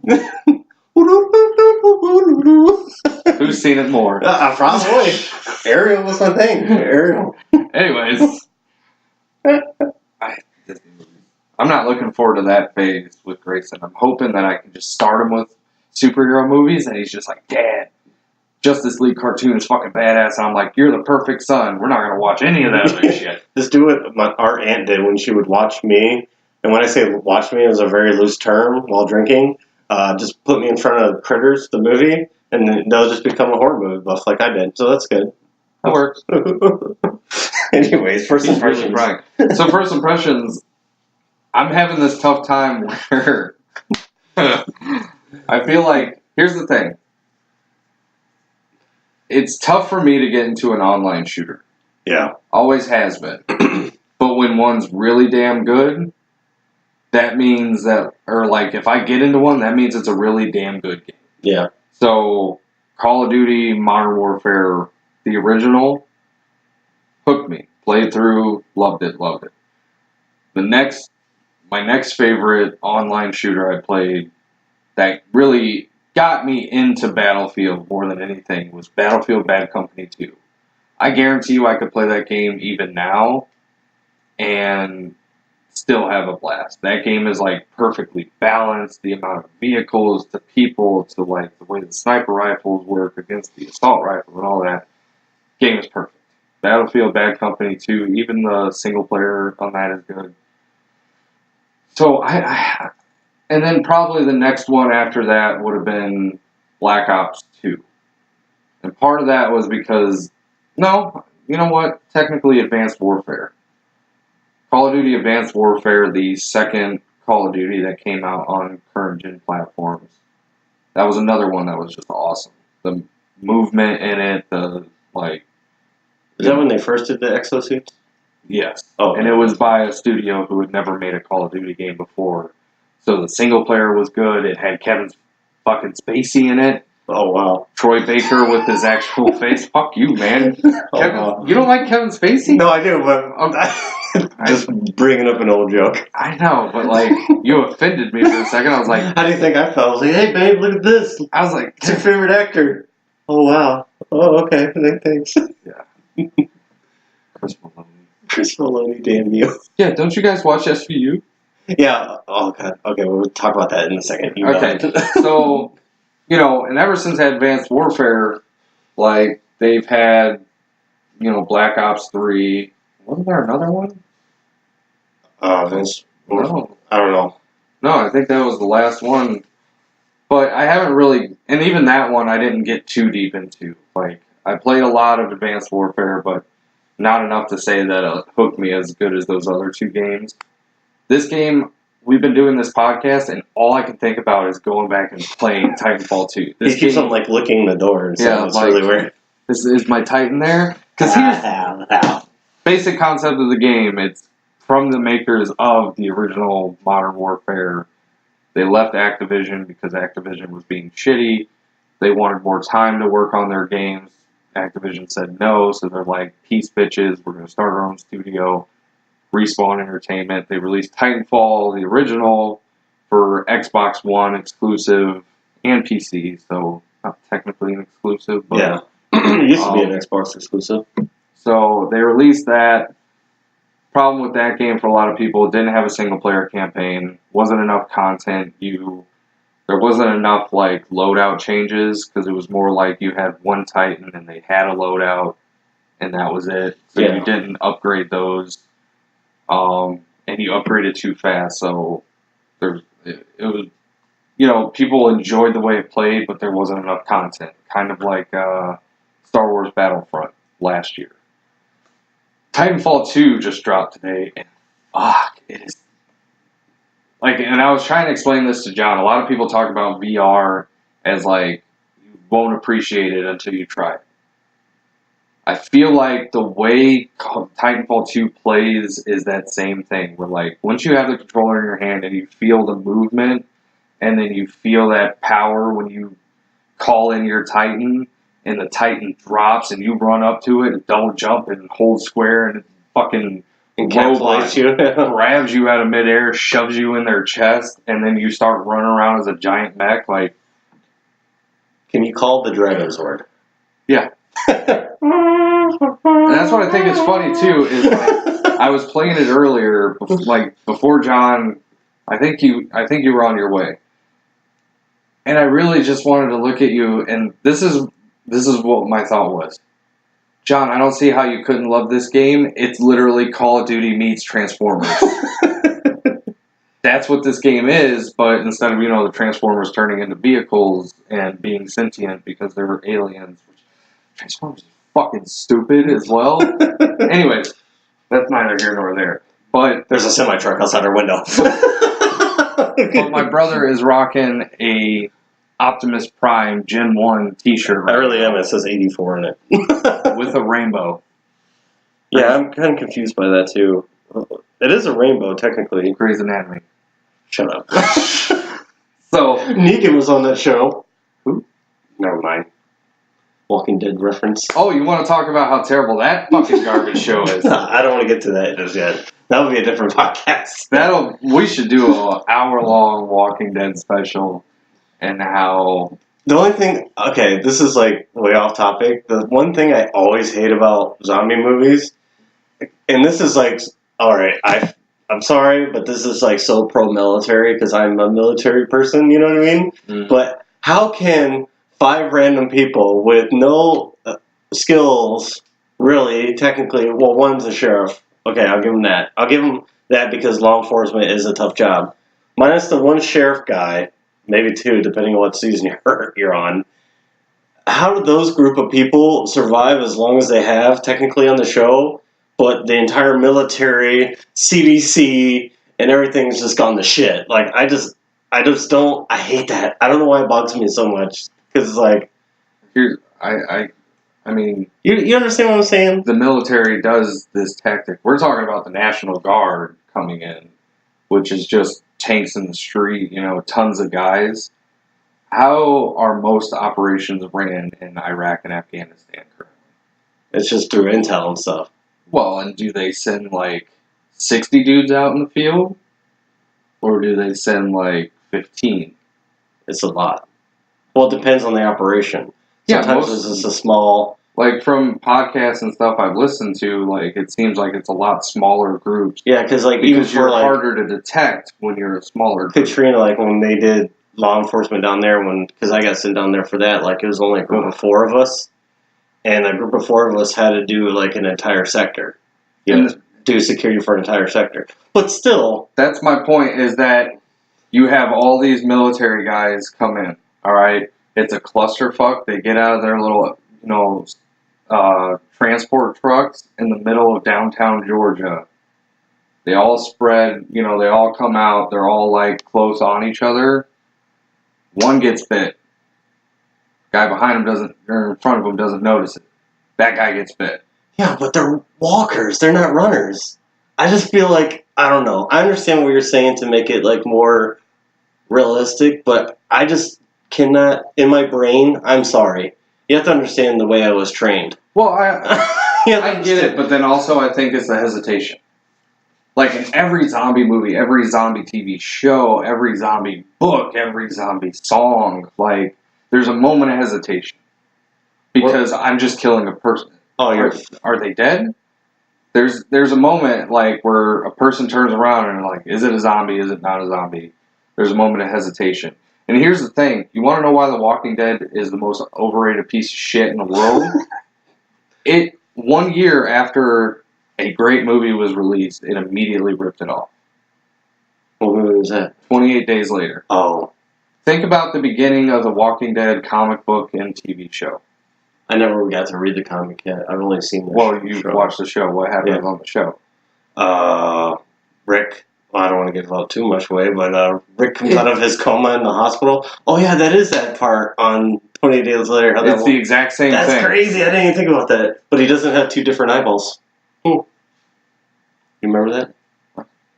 Who's seen it more? Probably. Ariel was my thing. Ariel. Anyways. I'm not looking forward to that phase with Grayson. I'm hoping that I can just start him with superhero movies, and he's just like, Dad, Justice League cartoon is fucking badass. And I'm like, you're the perfect son. We're not going to watch any of that other shit. Just do what our aunt did when she would watch me. And when I say watch me, it was a very loose term while drinking. Just put me in front of Critters, the movie, and then they'll just become a horror movie buff like I did. So that's good. That works. Anyways, first impressions. Really so first impressions, I'm having this tough time where I feel like, here's the thing. It's tough for me to get into an online shooter. Yeah. Always has been. But when one's really damn good, that means that, or like if I get into one, that means it's a really damn good game. Yeah. So Call of Duty Modern Warfare, the original, hooked me. Played through, loved it. My next favorite online shooter I played that really got me into Battlefield more than anything was Battlefield Bad Company 2. I guarantee you I could play that game even now and still have a blast. That game is like perfectly balanced. The amount of vehicles to people to like the way the sniper rifles work against the assault rifle and all that. Game is perfect. Battlefield Bad Company 2, even the single player on that is good. So and then probably the next one after that would have been Black Ops 2. And part of that was because, no, you know what? Technically Advanced Warfare. Call of Duty Advanced Warfare, the second Call of Duty that came out on current gen platforms. That was another one that was just awesome. The movement in it, the, like... Is that when they first did the exosuits? Yes. Oh. And it was by a studio who had never made a Call of Duty game before. So the single player was good. It had Kevin fucking Spacey in it. Oh, wow. Troy Baker with his actual face. Fuck you, man. Oh, Kevin, wow. You don't like Kevin Spacey? No, I do, but just bringing up an old joke. I know, but like, you offended me for a second. I was like... How do you think I felt? I was like, hey, babe, look at this. I was like... It's your favorite actor. Oh, wow. Oh, okay. Thanks. Yeah. Chris Maloney, damn you. Yeah, don't you guys watch SVU? Yeah. Oh, God. Okay, we'll talk about that in a second. Okay. So, and ever since Advanced Warfare, like, they've had, Black Ops 3. Wasn't there another one? Vince. No. I don't know. No, I think that was the last one. But I haven't really, and even that one I didn't get too deep into. Like, I played a lot of Advanced Warfare, but not enough to say that it hooked me as good as those other two games. This game, we've been doing this podcast, and all I can think about is going back and playing Titanfall 2. He keeps on, like, licking the door, and so it's like, really weird. Is my Titan there? Because here's basic concept of the game. It's from the makers of the original Modern Warfare. They left Activision because Activision was being shitty. They wanted more time to work on their games. Activision said no, so they're like, peace bitches, we're going to start our own studio. Respawn Entertainment. They released Titanfall, the original, for Xbox One exclusive and PC, so not technically an exclusive. But, yeah, it used to be an Xbox exclusive. So they released that. Problem with that game for a lot of people, it didn't have a single player campaign, wasn't enough content, there wasn't enough like loadout changes, because it was more like you had one Titan and they had a loadout and that was it. So you didn't upgrade those. And you upgraded too fast, so there's it was, you know, people enjoyed the way it played, but there wasn't enough content. Kind of like Star Wars Battlefront last year. Titanfall 2 just dropped today, and fuck, it is like. And I was trying to explain this to John. A lot of people talk about VR as like you won't appreciate it until you try it. I feel like the way Titanfall 2 plays is that same thing. Where like once you have the controller in your hand and you feel the movement, and then you feel that power when you call in your Titan, and the Titan drops, and you run up to it and don't jump and hold square, and it fucking Encapsulates you. grabs you out of midair, shoves you in their chest, and then you start running around as a giant mech. Like, can you call the Dragon Sword? Yeah. And that's what I think is funny too. Is like I was playing it earlier, like before John. I think you were on your way, and I really just wanted to look at you. And this is what my thought was. John, I don't see how you couldn't love this game. It's literally Call of Duty meets Transformers. That's what this game is, but instead of, the Transformers turning into vehicles and being sentient because they're aliens, which Transformers is fucking stupid as well. Anyways, that's neither here nor there. But there's a semi-truck outside our window. But my brother is rocking a Optimus Prime Gen 1 t-shirt right I really am. It says 84 in it. With a rainbow. Yeah, I'm kind of confused by that too. It is a rainbow, technically. Grey's Anatomy. Shut up. So Negan was on that show. Who? Never mind. Walking Dead reference. Oh, you want to talk about how terrible that fucking garbage show is? I don't want to get to that just yet. That would be a different podcast. We should do an hour-long Walking Dead special, and how. The only thing, okay, this is like way off topic. The one thing I always hate about zombie movies, and this is like, alright, I'm sorry, but this is like so pro-military because I'm a military person, you know what I mean? Mm. But how can 5 random people with no skills, really, technically, well, one's a sheriff. Okay, I'll give him that. I'll give him that because law enforcement is a tough job. Minus the one sheriff guy, maybe 2, depending on what season you're on. How do those group of people survive as long as they have, technically, on the show, but the entire military, CDC, and everything's just gone to shit? Like, I just don't, I hate that. I don't know why it bugs me so much. Because it's like... I mean... You understand what I'm saying? The military does this tactic. We're talking about the National Guard coming in, which is just tanks in the street, tons of guys. How are most operations ran in Iraq and Afghanistan currently? It's just through intel and stuff. Well, and do they send, 60 dudes out in the field? Or do they send, 15? It's a lot. Well, it depends on the operation. Sometimes it's just a small... from podcasts and stuff I've listened to, it seems like it's a lot smaller groups. Yeah, because you're harder to detect when you're a smaller group. Katrina, when they did law enforcement down there, because I got sent down there for that, it was only a group of 4 of us, and a group of 4 of us had to do, an entire sector. Do security for an entire sector. But still... That's my point, is that you have all these military guys come in, all right? It's a clusterfuck. They get out of their little, transport trucks in the middle of downtown Georgia. They all spread, they all come out. They're all, close on each other. One gets bit. Guy behind him or in front of him doesn't notice it. That guy gets bit. Yeah, but they're walkers. They're not runners. I just feel I don't know. I understand what you're saying to make it, more realistic, but I just... cannot, in my brain, I'm sorry. You have to understand the way I was trained. Well, I get it, but then also I think it's the hesitation. In every zombie movie, every zombie TV show, every zombie book, every zombie song, there's a moment of hesitation. Because I'm just killing a person. Oh, are they dead? There's a moment, where a person turns around and is it a zombie, is it not a zombie? There's a moment of hesitation. And here's the thing. You want to know why The Walking Dead is the most overrated piece of shit in the world? 1 year after a great movie was released, it immediately ripped it off. What movie was that? 28 Days Later. Oh. Think about the beginning of the Walking Dead comic book and TV show. I never got to read the comic yet. I've only seen the Well, show. you've watched the show. What happens on the show? Rick. Well, I don't want to give out too much away, but Rick comes out of his coma in the hospital. Oh, yeah, that is that part on 28 Days Later. How It's the exact same thing. That's crazy. I didn't even think about that. But he doesn't have two different eyeballs. You remember that?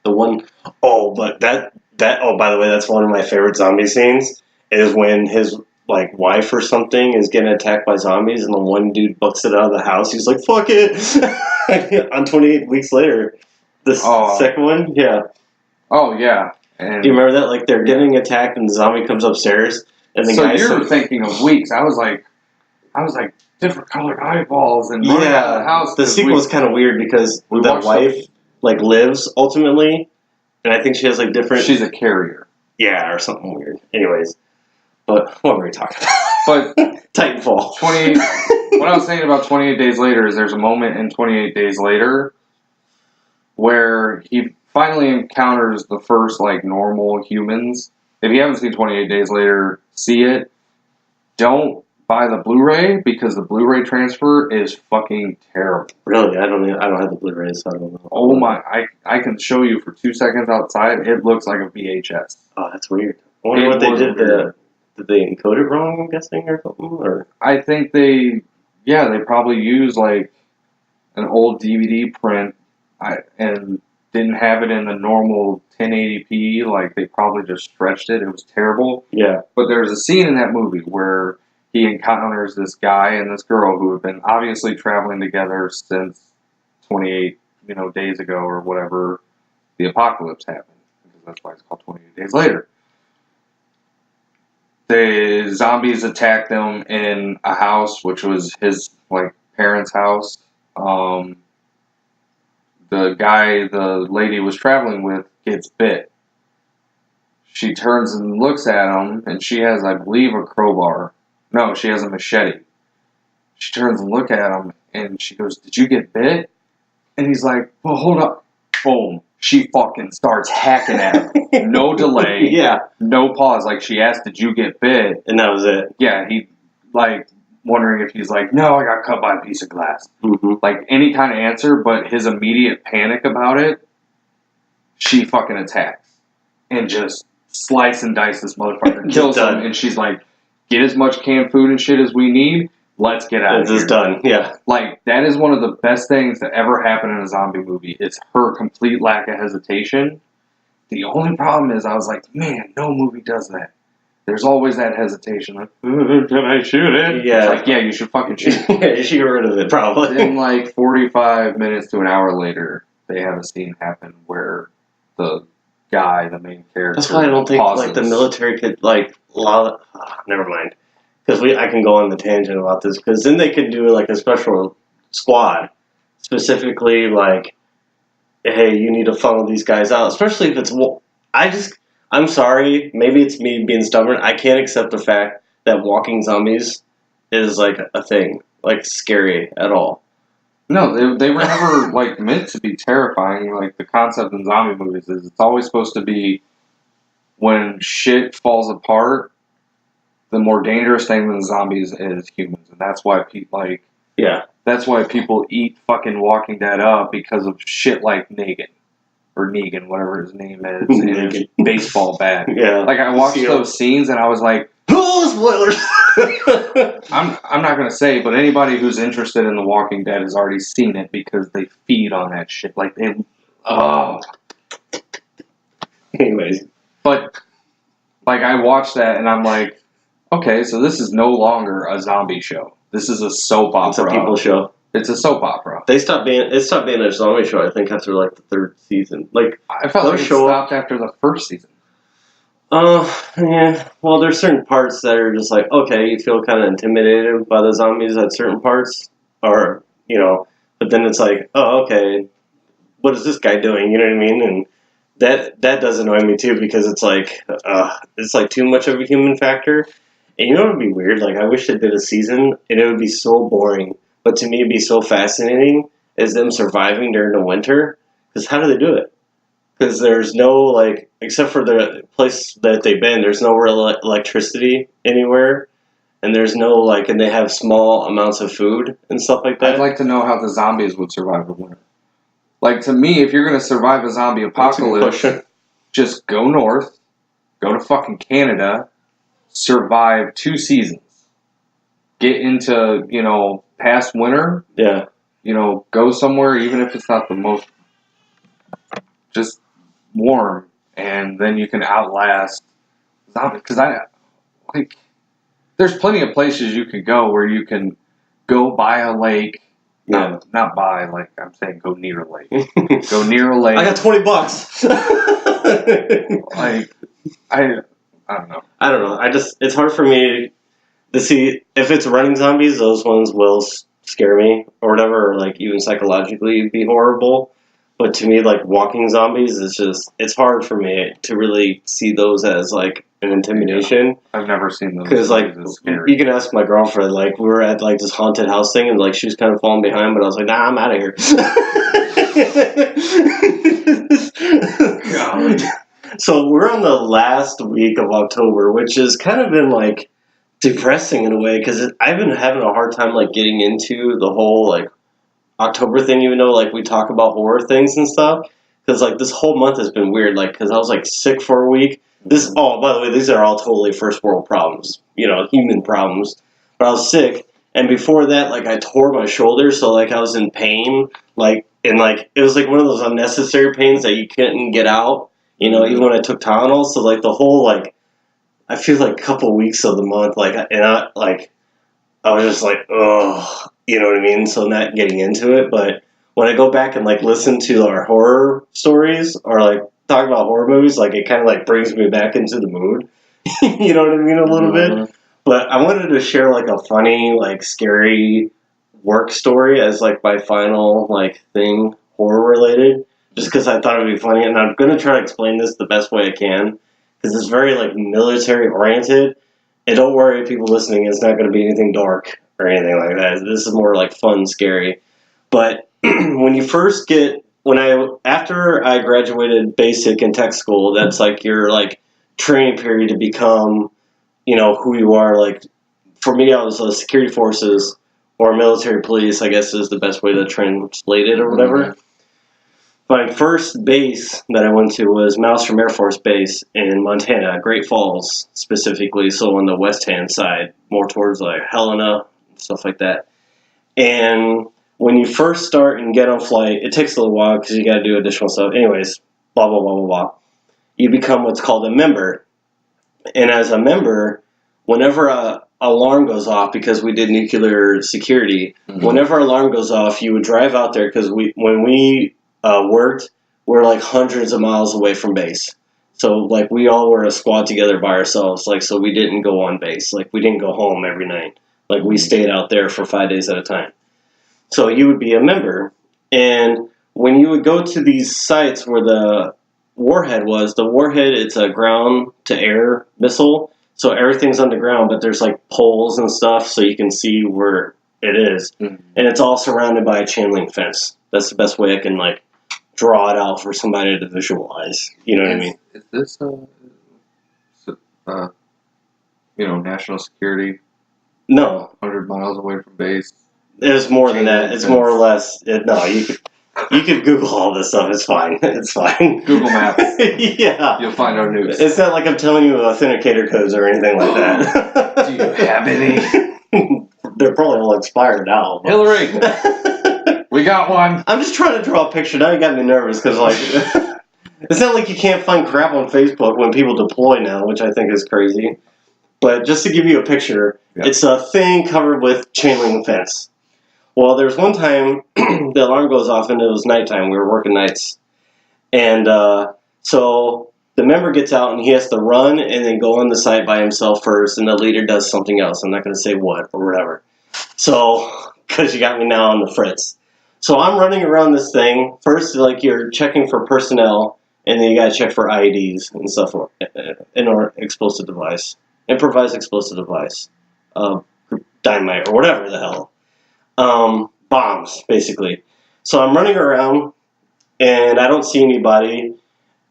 The one... Oh, but that... Oh, by the way, that's one of my favorite zombie scenes, is when his... like, wife or something is getting attacked by zombies, and the one dude bucks it out of the house. He's like, fuck it! On 28 weeks later. The second one? Yeah. Oh, yeah. And do you remember that? Like, they're getting attacked, and the zombie comes upstairs, and the guy... So you're thinking of weeks. I was like, different colored eyeballs and running out of the house. The sequel's kind of weird, because the wife, like, lives, ultimately, and I think she has, like, different... She's a carrier. Yeah, or something weird. Anyways. But what were we talking about? But Titanfall. What I was saying about 28 Days Later is there's a moment in 28 Days Later where he finally encounters the first, like, normal humans. If you haven't seen 28 Days Later, see it. Don't buy the Blu-ray, because the Blu-ray transfer is fucking terrible. Really? I don't have the Blu-ray, so I don't know. Oh my, I can show you for 2 seconds outside. It looks like a VHS. Oh, that's weird. I wonder what they did there. Did they encode it wrong, I'm guessing, or something? Or I think they probably used, like, an old DVD print and didn't have it in the normal 1080p. Like, they probably just stretched it. It was terrible. Yeah. But there's a scene in that movie where he encounters this guy and this girl who have been obviously traveling together since 28, days ago or whatever the apocalypse happened. Because that's why it's called 28 Days Later. The zombies attacked them in a house, which was his, like, parents' house. The guy the lady was traveling with gets bit. She turns and looks at him, and she has, I believe, a crowbar. No, she has a machete. She turns and looks at him, and she goes, "Did you get bit?" And he's like, "Well, hold up." Boom. She fucking starts hacking at him. No delay. Yeah. No pause. Like, she asked, "Did you get bit?" And that was it. Yeah, he, like, wondering if he's like, "No, I got cut by a piece of glass." Mm-hmm. Like, any kind of answer, but his immediate panic about it, she fucking attacks. And just slice and dice this motherfucker. Kills him, and she's like, "Get as much canned food and shit as we need. Let's get out of here." This is done, yeah. Like, that is one of the best things that ever happened in a zombie movie. It's her complete lack of hesitation. The only problem is, I was like, man, no movie does that. There's always that hesitation. Like, can I shoot it? Yeah. It's like, yeah, you should fucking shoot it. Yeah, you should get rid of it, probably. Then, like, 45 minutes to an hour later, they have a scene happen where the guy, the main character, that's why I don't think, pauses. like, the military could, like, never mind. Because I can go on the tangent about this, because then they could do, like, a special squad. Specifically, like, hey, you need to funnel these guys out. Especially if it's... I'm sorry, maybe it's me being stubborn. I can't accept the fact that walking zombies is, like, a thing. Like, scary at all. No, they were never, like, meant to be terrifying. Like, the concept in zombie movies is it's always supposed to be when shit falls apart, the more dangerous thing than zombies is humans. And that's why people, like... Yeah. That's why people eat fucking Walking Dead up, because of shit like Negan. Or Negan, whatever his name is. And his baseball bat. Yeah. Like, I watched those scenes and I was like... Oh, spoilers! I'm not going to say, but anybody who's interested in The Walking Dead has already seen it, because they feed on that shit. Like, they... Oh... Anyways. But, like, I watched that and I'm like, okay, so this is no longer a zombie show. This is a soap opera. It's a people show. It's a soap opera. It stopped being a zombie show, I think, after, like, the third season. Like, I felt like it stopped after the first season. Yeah. Well, there's certain parts that are just like, okay, you feel kind of intimidated by the zombies at certain parts. Or, but then it's like, oh, okay, what is this guy doing? You know what I mean? And that does annoy me, too, because it's like too much of a human factor. And you know what would be weird? Like, I wish they did a season, and it would be so boring. But to me, it'd be so fascinating is them surviving during the winter. Because how do they do it? Because there's no, like, except for the place that they've been, there's no real electricity anywhere, and there's no like, and they have small amounts of food and stuff like that. I'd like to know how the zombies would survive the winter. Like, to me, if you're going to survive a zombie apocalypse, just go north, go to fucking Canada, survive 2 seasons. Get into, past winter. Yeah. Go somewhere, even if it's not the most, just warm, and then you can outlast zombies. Because there's plenty of places you can go where you can go by a lake. Yeah. Not by, like, I'm saying go near a lake. Go near a lake. I got $20. Like, I don't know. I don't know. It's hard for me to see if it's running zombies. Those ones will scare me or whatever, or like even psychologically be horrible. But to me, like walking zombies it's hard for me to really see those as like an intimidation. I've never seen those. Because like you can ask my girlfriend, like we were at like this haunted house thing, and like she was kind of falling behind, but I was like, nah, I'm out of here. God. So we're on the last week of October, which has kind of been like depressing in a way, because I've been having a hard time like getting into the whole like October thing, even though like we talk about horror things and stuff, because like this whole month has been weird, like because I was like sick for a week. By the way, these are all totally first world problems, human problems. But I was sick, and before that, like I tore my shoulder, so like I was in pain, like, and like it was like one of those unnecessary pains that you couldn't get out, even when I took Tylenol. So like the whole like, I feel like a couple weeks of the month, like, and I was just like, oh, you know what I mean? So not getting into it, but when I go back and like listen to our horror stories or like talk about horror movies, like it kind of like brings me back into the mood. You know what I mean? A little bit. But I wanted to share like a funny, like scary work story as like my final like thing, horror related, just because I thought it'd be funny, and I'm gonna try to explain this the best way I can, because it's very like military oriented. And don't worry, people listening, it's not going to be anything dark or anything like that. This is more like fun, scary. But after I graduated basic and tech school, that's like your like training period to become, who you are. Like for me, I was security forces or military police, I guess is the best way to translate it or whatever. Mm-hmm. My first base that I went to was Malmstrom Air Force Base in Montana, Great Falls specifically, so on the west-hand side, more towards like Helena, stuff like that. And when you first start and get on flight, it takes a little while because you got to do additional stuff. Anyways, blah, blah, blah, blah, blah. You become what's called a member. And as a member, whenever a alarm goes off, because we did nuclear security, whenever an alarm goes off, you would drive out there, because when we worked, we're like hundreds of miles away from base. So like we all were a squad together by ourselves, like, so we didn't go on base. Like we didn't go home every night. Like we stayed out there for 5 days at a time. So you would be a member. And when you would go to these sites where the warhead was, it's a ground to air missile. So everything's underground, but there's like poles and stuff so you can see where it is. And it's all surrounded by a chain link fence. That's the best way I can like draw it out for somebody to visualize. You know what I mean? Is this, national security? No. 100 miles away from base? It's more than that. It's more or less. You could Google all this stuff. It's fine. It's fine. Google Maps. Yeah. You'll find our news. It's not like I'm telling you authenticator codes or anything like that. Do you have any? They're probably all expired now. But. Hillary! We got one. I'm just trying to draw a picture. Now you got me nervous because, like, it's not like you can't find crap on Facebook when people deploy now, which I think is crazy. But just to give you a picture, It's a thing covered with chain link fence. Well, there's one time the alarm goes off and it was nighttime. We were working nights. And so the member gets out and he has to run and then go on the site by himself first, and the leader does something else. I'm not going to say what or whatever. So, because you got me now on the fritz. So I'm running around this thing. First, like, you're checking for personnel, and then you got to check for IEDs and stuff, in our explosive device, improvised explosive device, dynamite, or whatever the hell. Bombs, basically. So I'm running around, and I don't see anybody,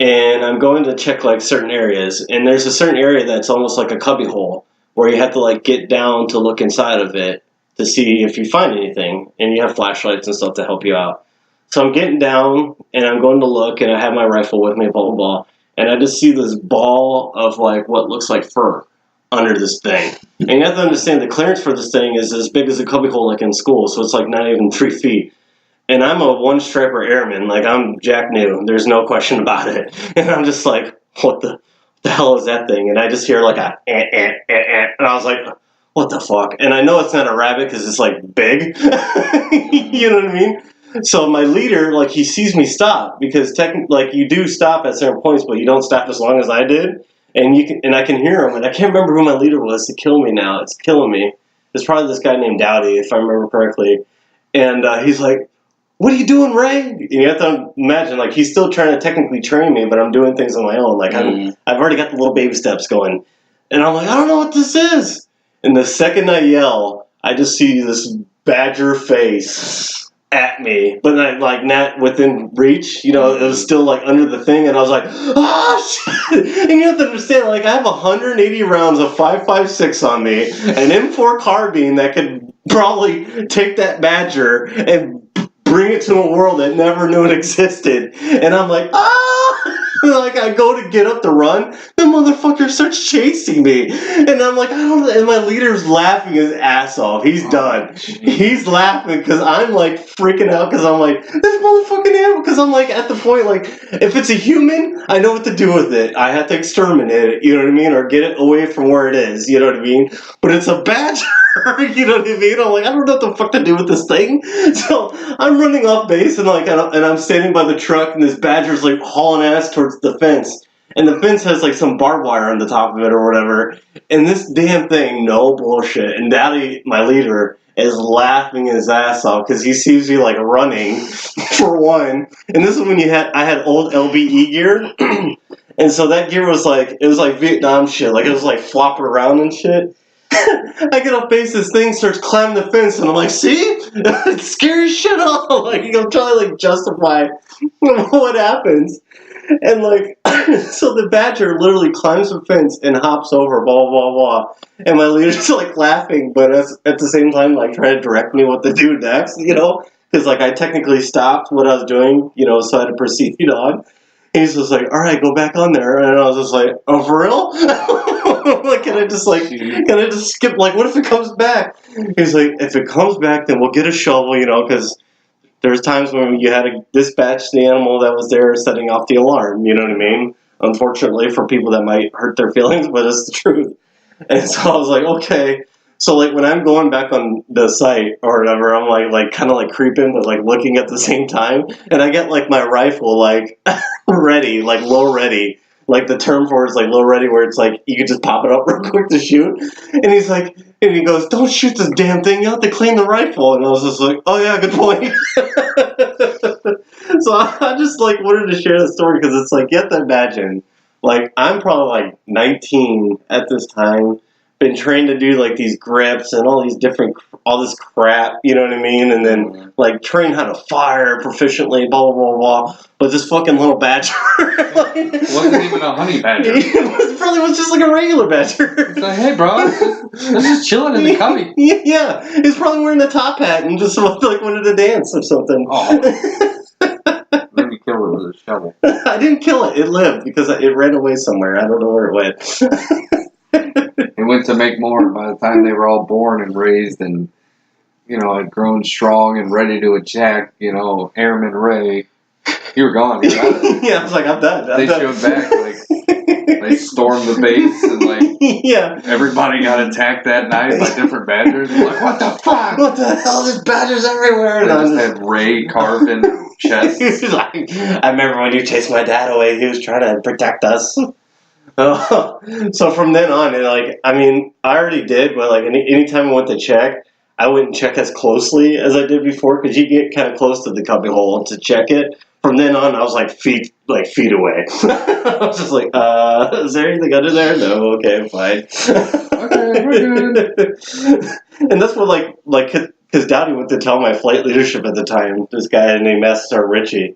and I'm going to check like certain areas, and there's a certain area that's almost like a cubby hole where you have to like get down to look inside of it to see if you find anything, and you have flashlights and stuff to help you out. So I'm getting down, and I'm going to look, and I have my rifle with me, blah blah blah, and I just see this ball of like what looks like fur under this thing. And you have to understand the clearance for this thing is as big as a cubbyhole like in school, so it's like not even 3 feet. And I'm a one-striper airman, like I'm Jack New, there's no question about it. And I'm just like, what the hell is that thing? And I just hear like a and I was like, what the fuck? And I know it's not a rabbit because it's like big, you know what I mean? So my leader, like he sees me stop because like you do stop at certain points, but you don't stop as long as I did. And I can hear him, and I can't remember who my leader was to kill me now. It's killing me. It's probably this guy named Dowdy, if I remember correctly. And he's like, what are you doing, Ray? And you have to imagine, like, he's still trying to technically train me, but I'm doing things on my own. Like, I've already got the little baby steps going. And I'm like, I don't know what this is. And the second I yell, I just see this badger face at me. But like, not within reach. You know, it was still, like, under the thing. And I was like, ah, shit. And you have to understand, like, I have 180 rounds of 5.56 on me, an M4 carbine that could probably take that badger and bring it to a world that never knew it existed. And I'm like, ah! Like, I go to get up to run, the motherfucker starts chasing me. And I'm like, I don't. And my leader's laughing his ass off. He's done. He's laughing because I'm like freaking out because I'm like, this motherfucking animal. Because I'm like at the point, like, if it's a human, I know what to do with it. I have to exterminate it, you know what I mean? Or get it away from where it is, you know what I mean? But it's a badger. You know what I mean? I'm like, I don't know what the fuck to do with this thing. So I'm running off base and like, and I'm standing by the truck, and this badger's like hauling ass towards the fence, and the fence has like some barbed wire on the top of it or whatever. And this damn thing, no bullshit. And Daddy, my leader, is laughing his ass off because he sees me like running for one. And this is when I had old LBE gear, and so that gear was like, it was like Vietnam shit. Like it was like flopping around and shit. I get up base, this thing starts climbing the fence, and I'm like, see? It's scary shit all. Like, I'm trying to, like, justify what happens. And, like, so the badger literally climbs the fence and hops over, blah, blah, blah. And my leader's, like, laughing, but at the same time, like, trying to direct me what to do next, you know? Because, like, I technically stopped what I was doing, you know, so I had to proceed on. And he's just like, all right, go back on there. And I was just like, oh, for real? Like, can I just skip? Like, what if it comes back? He's like, if it comes back, then we'll get a shovel, you know, because there's times when you had to dispatch the animal that was there setting off the alarm, you know what I mean? Unfortunately, for people that might hurt their feelings, but it's the truth. And so I was like, okay. So, like, when I'm going back on the site or whatever, I'm, like kind of, like, creeping, but, like, looking at the same time. And I get, like, my rifle, like, ready, like, low ready. Like, the term for it is, like, low ready, where it's, like, you can just pop it up real quick to shoot. And he's like, and he goes, don't shoot this damn thing. You have to clean the rifle. And I was just like, oh, yeah, good point. So I just, like, wanted to share the story because it's, like, you have to imagine. Like, I'm probably, like, 19 at this time. Been trained to do like these grips and all this crap, you know what I mean? And then like train how to fire proficiently, blah blah blah blah. But this fucking little badger wasn't even a honey badger. It probably was just like a regular badger. It's like, hey bro, this is chilling in the cubby. Yeah, he's probably wearing a top hat and just like wanted to dance or something. Oh. Let me kill it with a shovel. I didn't kill it. It lived because it ran away somewhere. I don't know where it went. It went to make more by the time they were all born and raised and, you know, had grown strong and ready to attack, you know, Airman Ray. You were gone. You got it. Yeah, I was like, I'm done. They showed back, like, they stormed the base and, like, yeah, everybody got attacked that night by different badgers. I'm like, what the fuck? What the hell? There's badgers everywhere. They just had Ray carved in their chest. Like, I remember when you chased my dad away, he was trying to protect us. So from then on, like, I mean, I already did, but like anytime I went to check, I wouldn't check as closely as I did before because you get kind of close to the cubby hole to check it. From then on, I was like feet away. I was just like, is there anything under there? No, okay, fine. Okay, we're good. And that's what like because Dowdy went to tell my flight leadership at the time, this guy named Master Richie.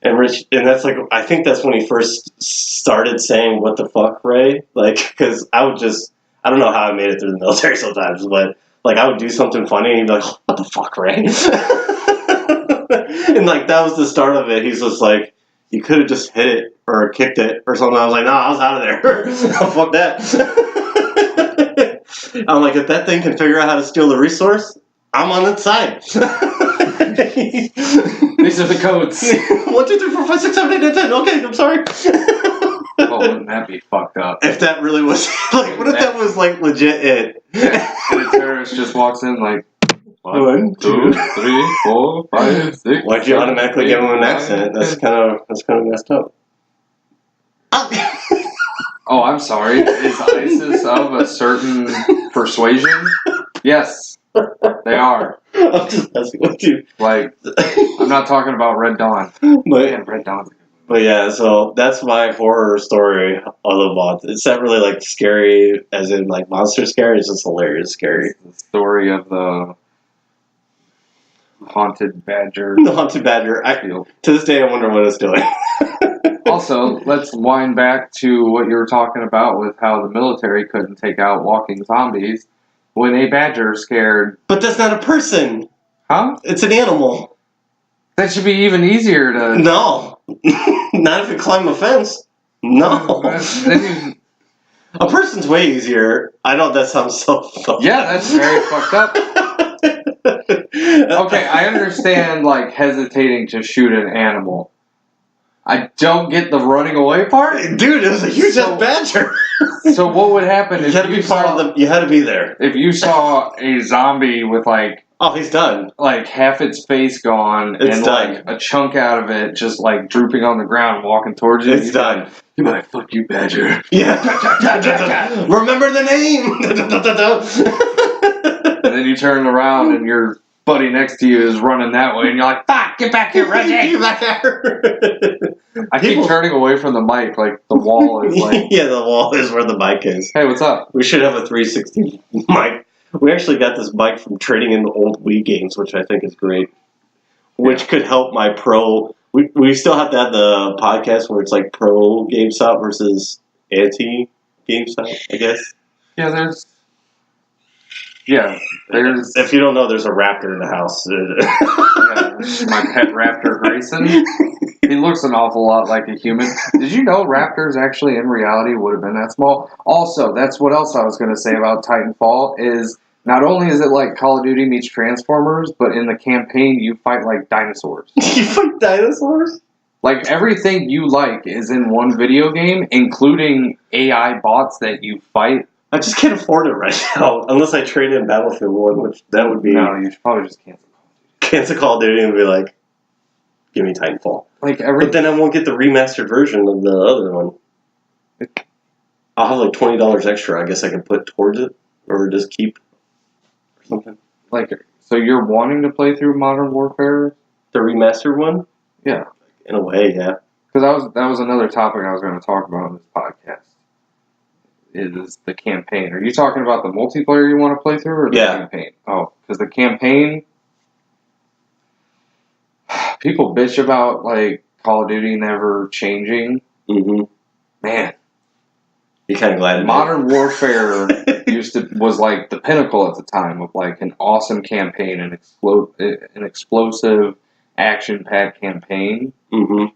And Rich, and that's like, I think that's when he first started saying, "What the fuck, Ray?" Like, because I don't know how I made it through the military sometimes, but like I would do something funny and he'd be like, "What the fuck, Ray?" And like that was the start of it. He's just like, "You could have just hit it or kicked it or something." I was like, "No, I was out of there. Fuck that." I'm like, if that thing can figure out how to steal the resource, I'm on its side. These are the codes. 1, 2, 3, 4, 5, 6, 7, 8, 9, 10. Okay, I'm sorry. Oh, wouldn't that be fucked up? If that really was like, what if that was like legit it? And the terrorist just walks in like 1, 2, 3, 4, 5, 6. Why'd you automatically give him an accent? That's kind of messed up. Oh, I'm sorry. Is ISIS of a certain persuasion? Yes, they are. I'm just messing with you. Like, I'm not talking about Red Dawn. But Red Dawn. But yeah, so that's my horror story of the month. It's not really like scary, as in like monster scary. It's just hilarious scary. The story of the haunted badger. The haunted badger. To this day, I wonder what it's doing. Also, let's wind back to what you were talking about with how the military couldn't take out walking zombies when a badger scared. But that's not a person. Huh? It's an animal. That should be even easier to. No. Not if you climb a fence. No. A person's way easier. I know that sounds so fucked. Yeah, that's very fucked up. Okay, I understand, like, hesitating to shoot an animal. I don't get the running away part. Dude, it was a huge badger. So what would happen if you had to be part of the? You had to be there. If you saw a zombie with like, oh, he's done. Like half its face gone and done. Like a chunk out of it just like drooping on the ground, walking towards you. It's done. You might fuck you, badger. Yeah. Remember the name. And then you turn around and your buddy next to you is running that way, and you're like, "Fuck! Get back here, Reggie! Get back here!" I keep turning away from the mic, like the wall is like. Yeah, the wall is where the mic is. Hey, what's up? We should have a 360 mic. We actually got this mic from trading in the old Wii games, which I think is great. Which could help my pro. We still have to have the podcast where it's like pro GameStop versus anti GameStop, I guess. Yeah, there's. Yeah, there's. If you don't know, there's a raptor in the house. Yeah, my pet raptor, Grayson. He looks an awful lot like a human. Did you know raptors actually in reality would have been that small? Also, that's what else I was going to say about Titanfall is not only is it like Call of Duty meets Transformers, but in the campaign you fight like dinosaurs. You fight dinosaurs? Like everything you like is in one video game, including AI bots that you fight. I just can't afford it right now, unless I trade in Battlefield 1, which that would be... No, you should probably just cancel Call of Duty. Cancel Call of Duty and be like, give me Titanfall. Like but then I won't get the remastered version of the other one. I'll have like $20 extra, I guess I can put towards it, or just keep, or something. Like, so you're wanting to play through Modern Warfare? The remastered one? Yeah. In a way, yeah. Because that was another topic I was going to talk about on this podcast. Is the campaign. Are you talking about the multiplayer you want to play through or the campaign? Oh, because the campaign, people bitch about like Call of Duty never changing. Mm-hmm. Man, you're kind of glad. Modern Warfare was like the pinnacle at the time of like an awesome campaign, an explosive, action-packed campaign. Mm-hmm.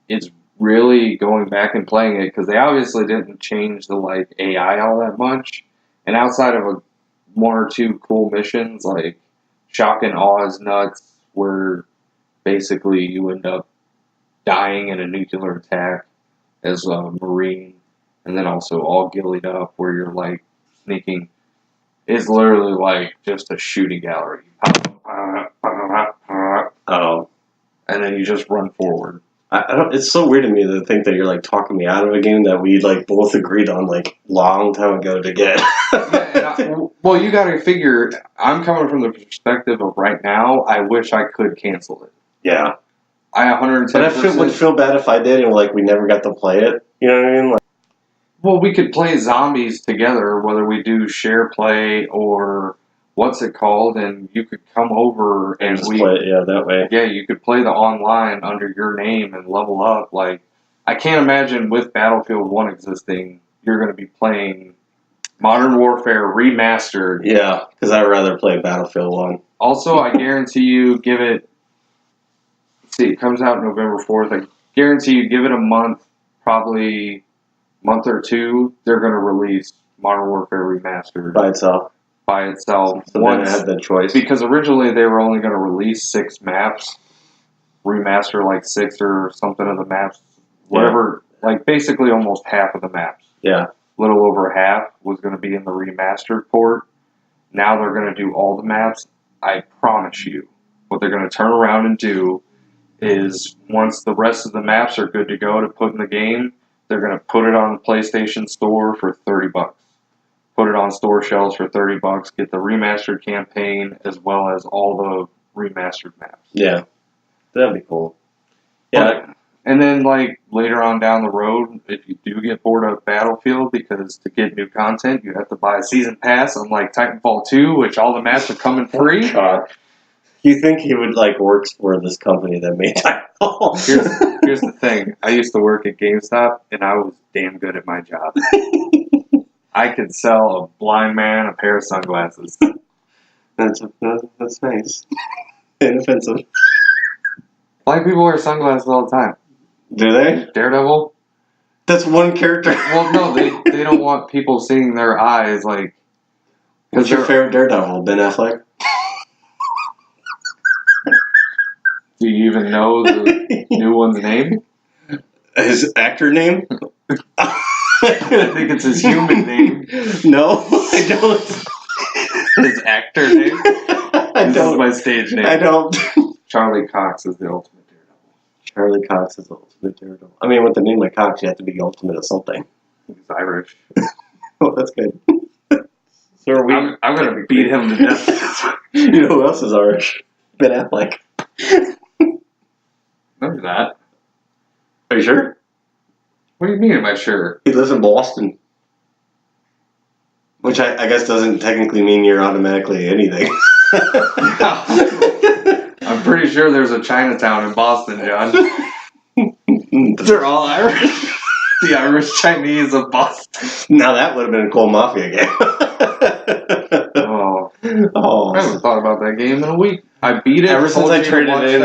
It's really going back and playing it because they obviously didn't change the like AI all that much, and outside of one or two cool missions like Shock and Aw's Nuts, where basically you end up dying in a nuclear attack as a Marine, and then also All Gillied Up, where you're like sneaking, is literally like just a shooting gallery. Oh, and then you just run forward. I don't. It's so weird to me to think that you're like talking me out of a game that we like both agreed on like long time ago to get. Well, you got to figure. I'm coming from the perspective of right now. I wish I could cancel it. Yeah, I 110%. But I would feel bad if I did and like we never got to play it. You know what I mean? Like, well, we could play zombies together, whether we do share play or what's it called, and you could come over and Just play it, that way. Yeah, you could play the online under your name and level up. Like, I can't imagine with Battlefield 1 existing, you're going to be playing Modern Warfare Remastered. Yeah, because I'd rather play Battlefield 1. Also, I guarantee you, give it. See, it comes out November 4th. I guarantee you, give it a month, probably month or two, they're going to release Modern Warfare Remastered By itself. So then I had the choice. Because originally they were only going to release 6 maps, remaster like 6 or something of the maps, whatever, like basically almost half of the maps. Yeah. A little over half was going to be in the remastered port. Now they're going to do all the maps. I promise you, what they're going to turn around and do is once the rest of the maps are good to go to put in the game, they're going to put it on the PlayStation Store for $30. Put it on store shelves for $30. Get the remastered campaign as well as all the remastered maps. Yeah, that'd be cool. Yeah, and then like later on down the road, if you do get bored of Battlefield, because to get new content you have to buy a season pass, unlike Titanfall 2, which all the maps are coming free. God. You think he would like works for this company that made Titanfall? Here's the thing. I used to work at GameStop, and I was damn good at my job. I could sell a blind man a pair of sunglasses. That's nice. Inoffensive. Black people wear sunglasses all the time. Do they? Daredevil? That's one character. Well, no, they don't want people seeing their eyes, like... What's your favorite Daredevil? Ben Affleck? Do you even know the new one's name? His actor name? I think it's his human name. No, I don't. His actor name? This is my stage name. I don't. Charlie Cox is the ultimate Daredevil. Charlie Cox is the ultimate Daredevil. I mean, with the name like Cox, you have to be ultimate at something. He's Irish. Oh, that's good. So are we, I'm going to beat him to death. You know who else is Irish? Ben Affleck. No, he's not. Are you sure? What do you mean, am I sure? He lives in Boston. Which I guess doesn't technically mean you're automatically anything. I'm pretty sure there's a Chinatown in Boston, John. They're all Irish. The Irish Chinese of Boston. Now that would have been a cool Mafia game. Oh. I haven't thought about that game in a week. I beat it. Ever since I traded it in,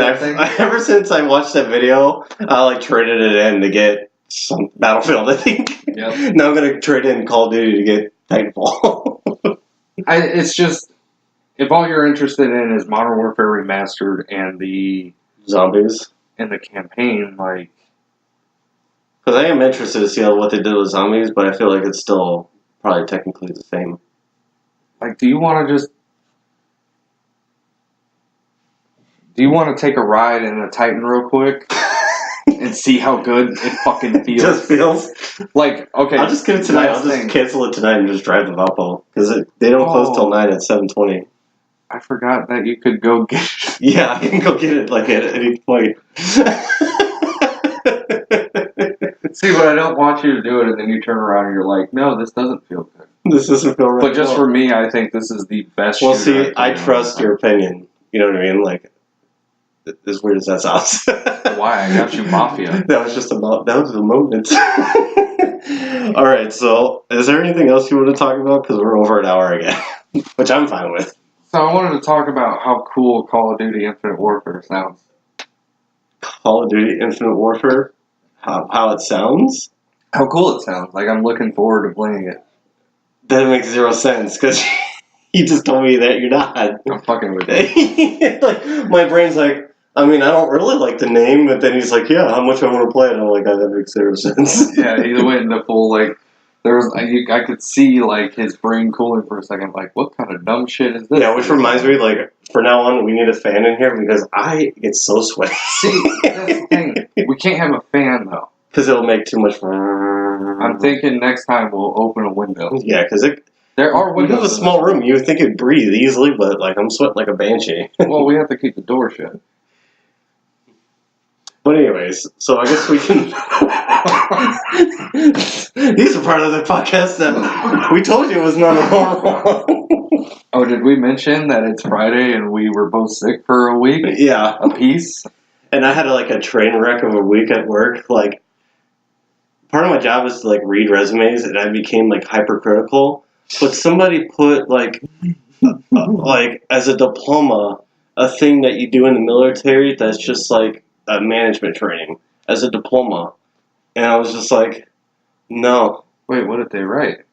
ever since I watched that video, I like traded it in to get some Battlefield, I think. Yep. Now I'm going to trade in Call of Duty to get Titanfall. It's just, if all you're interested in is Modern Warfare Remastered and the zombies and the campaign, like, because I am interested to see what they did with zombies, but I feel like it's still probably technically the same. Like, do you want to take a ride in a Titan real quick and see how good it fucking feels? Just feels. Like, okay. I'll just get it tonight. I'll just cancel it tonight and just drive the Valpo. Because they don't close till 9 at 7:20. I forgot that you could go get it. Yeah, I can go get it like at any point. See, but I don't want you to do it and then you turn around and you're like, no, this doesn't feel good. This doesn't feel right. But just for me, I think this is the best Well, see, I trust your opinion. You know what I mean? Like, as weird as that sounds. Why? I got you Mafia. That was just about, that was the moment. Alright, so, is there anything else you want to talk about? Because we're over an hour again. Which I'm fine with. So I wanted to talk about how cool Call of Duty Infinite Warfare sounds. Call of Duty Infinite Warfare? How it sounds? How cool it sounds. Like, I'm looking forward to playing it. That makes zero sense, because you just told me that you're not. I'm fucking with you. Like, my brain's like, I mean, I don't really like the name, but then he's like, yeah, how much I want to play it? I'm like, that makes zero sense. Yeah, he went into full, like, I could see, like, his brain cooling for a second, like, what kind of dumb shit is this? Yeah, which reminds me, like, for now on, we need a fan in here, because I get so sweaty. See, that's the thing. We can't have a fan, though. Because it'll make too much... I'm thinking next time we'll open a window. Yeah, because there are windows. We have a small room. You would think it'd breathe easily, but, like, I'm sweating like a banshee. Well, we have to keep the door shut. But anyways, so I guess we can... These are part of the podcast that we told you was not normal. Oh, did we mention that it's Friday and we were both sick for a week? Yeah. A piece? And I had like a train wreck of a week at work. Like, part of my job is to like read resumes, and I became like hypercritical. But somebody put like as a diploma, a thing that you do in the military that's just like a management training as a diploma, and I was just like, no. Wait, what did they write?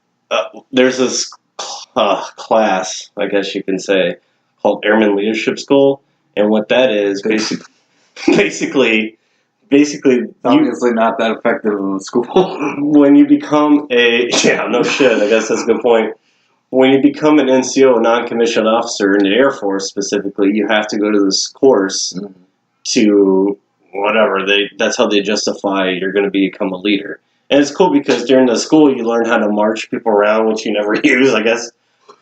There's this class, I guess you can say, called Airman Leadership School, and what that is basically, It's obviously not that effective in school. when you become no shit, I guess that's a good point. When you become an NCO, a non-commissioned officer in the Air Force specifically, you have to go to this course to whatever that's how they justify you're going to become a leader. And it's cool because during the school you learn how to march people around, which you never use, I guess.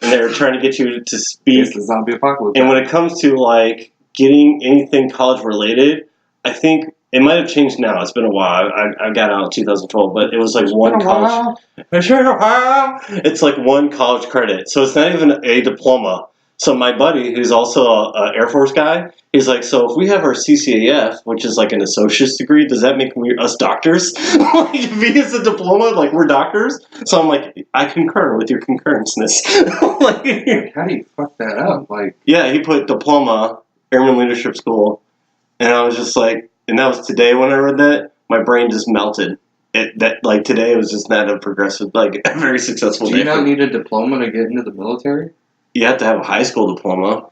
And they're trying to get you to speak. It's the zombie apocalypse. And when it comes to like getting anything college related, I think it might have changed now. It's been a while. I got out in 2012, but it was like one college. It's like one college credit, so it's not even a diploma. So my buddy, who's also an Air Force guy, he's like, so if we have our CCAF, which is like an associate's degree, does that make us doctors? Like, if he has a diploma, like we're doctors. So I'm like, I concur with your concurrenceness. Like, how do you fuck that up? Like, yeah, he put diploma, Airman Leadership School, and I was just like, and that was today when I read that, my brain just melted. Today was just not a progressive, like a very successful day. Do you not need a diploma to get into the military? You have to have a high school diploma.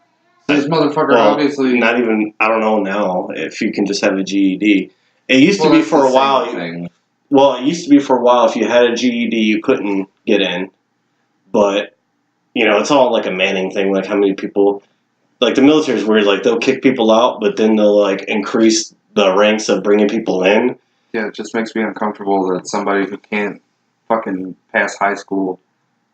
This motherfucker obviously not even. I don't know now if you can just have a GED. It used to be for a while. Well, it used to be for a while. If you had a GED, you couldn't get in. But it's all like a Manning thing. Like how many people, like the military is weird. Like they'll kick people out, but then they'll like increase the ranks of bringing people in. Yeah, it just makes me uncomfortable that somebody who can't fucking pass high school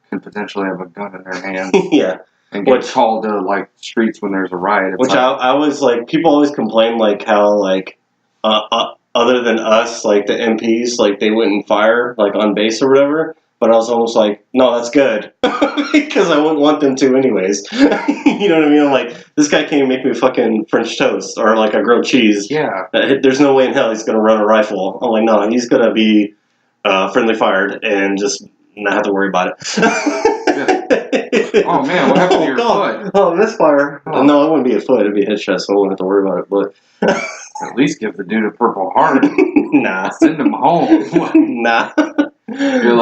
can potentially have a gun in their hand. Yeah. And get called to, like, streets when there's a riot. Which I was, like, people always complain, like, how, like, other than us, like, the MPs, like, they wouldn't fire, like, on base or whatever. But I was almost like, no, that's good. Because I wouldn't want them to anyways. You know what I mean? I'm like, this guy can't make me fucking French toast or, like, a grilled cheese. Yeah. There's no way in hell he's going to run a rifle. I'm like, no, he's going to be friendly fired and just not have to worry about it. Oh man, what happened to your foot? Oh, misfire. Oh. No, it wouldn't be a foot. It'd be a headshot, so I wouldn't have to worry about it. But at least give the dude a Purple Heart. Nah. Send him home. Nah. You're like,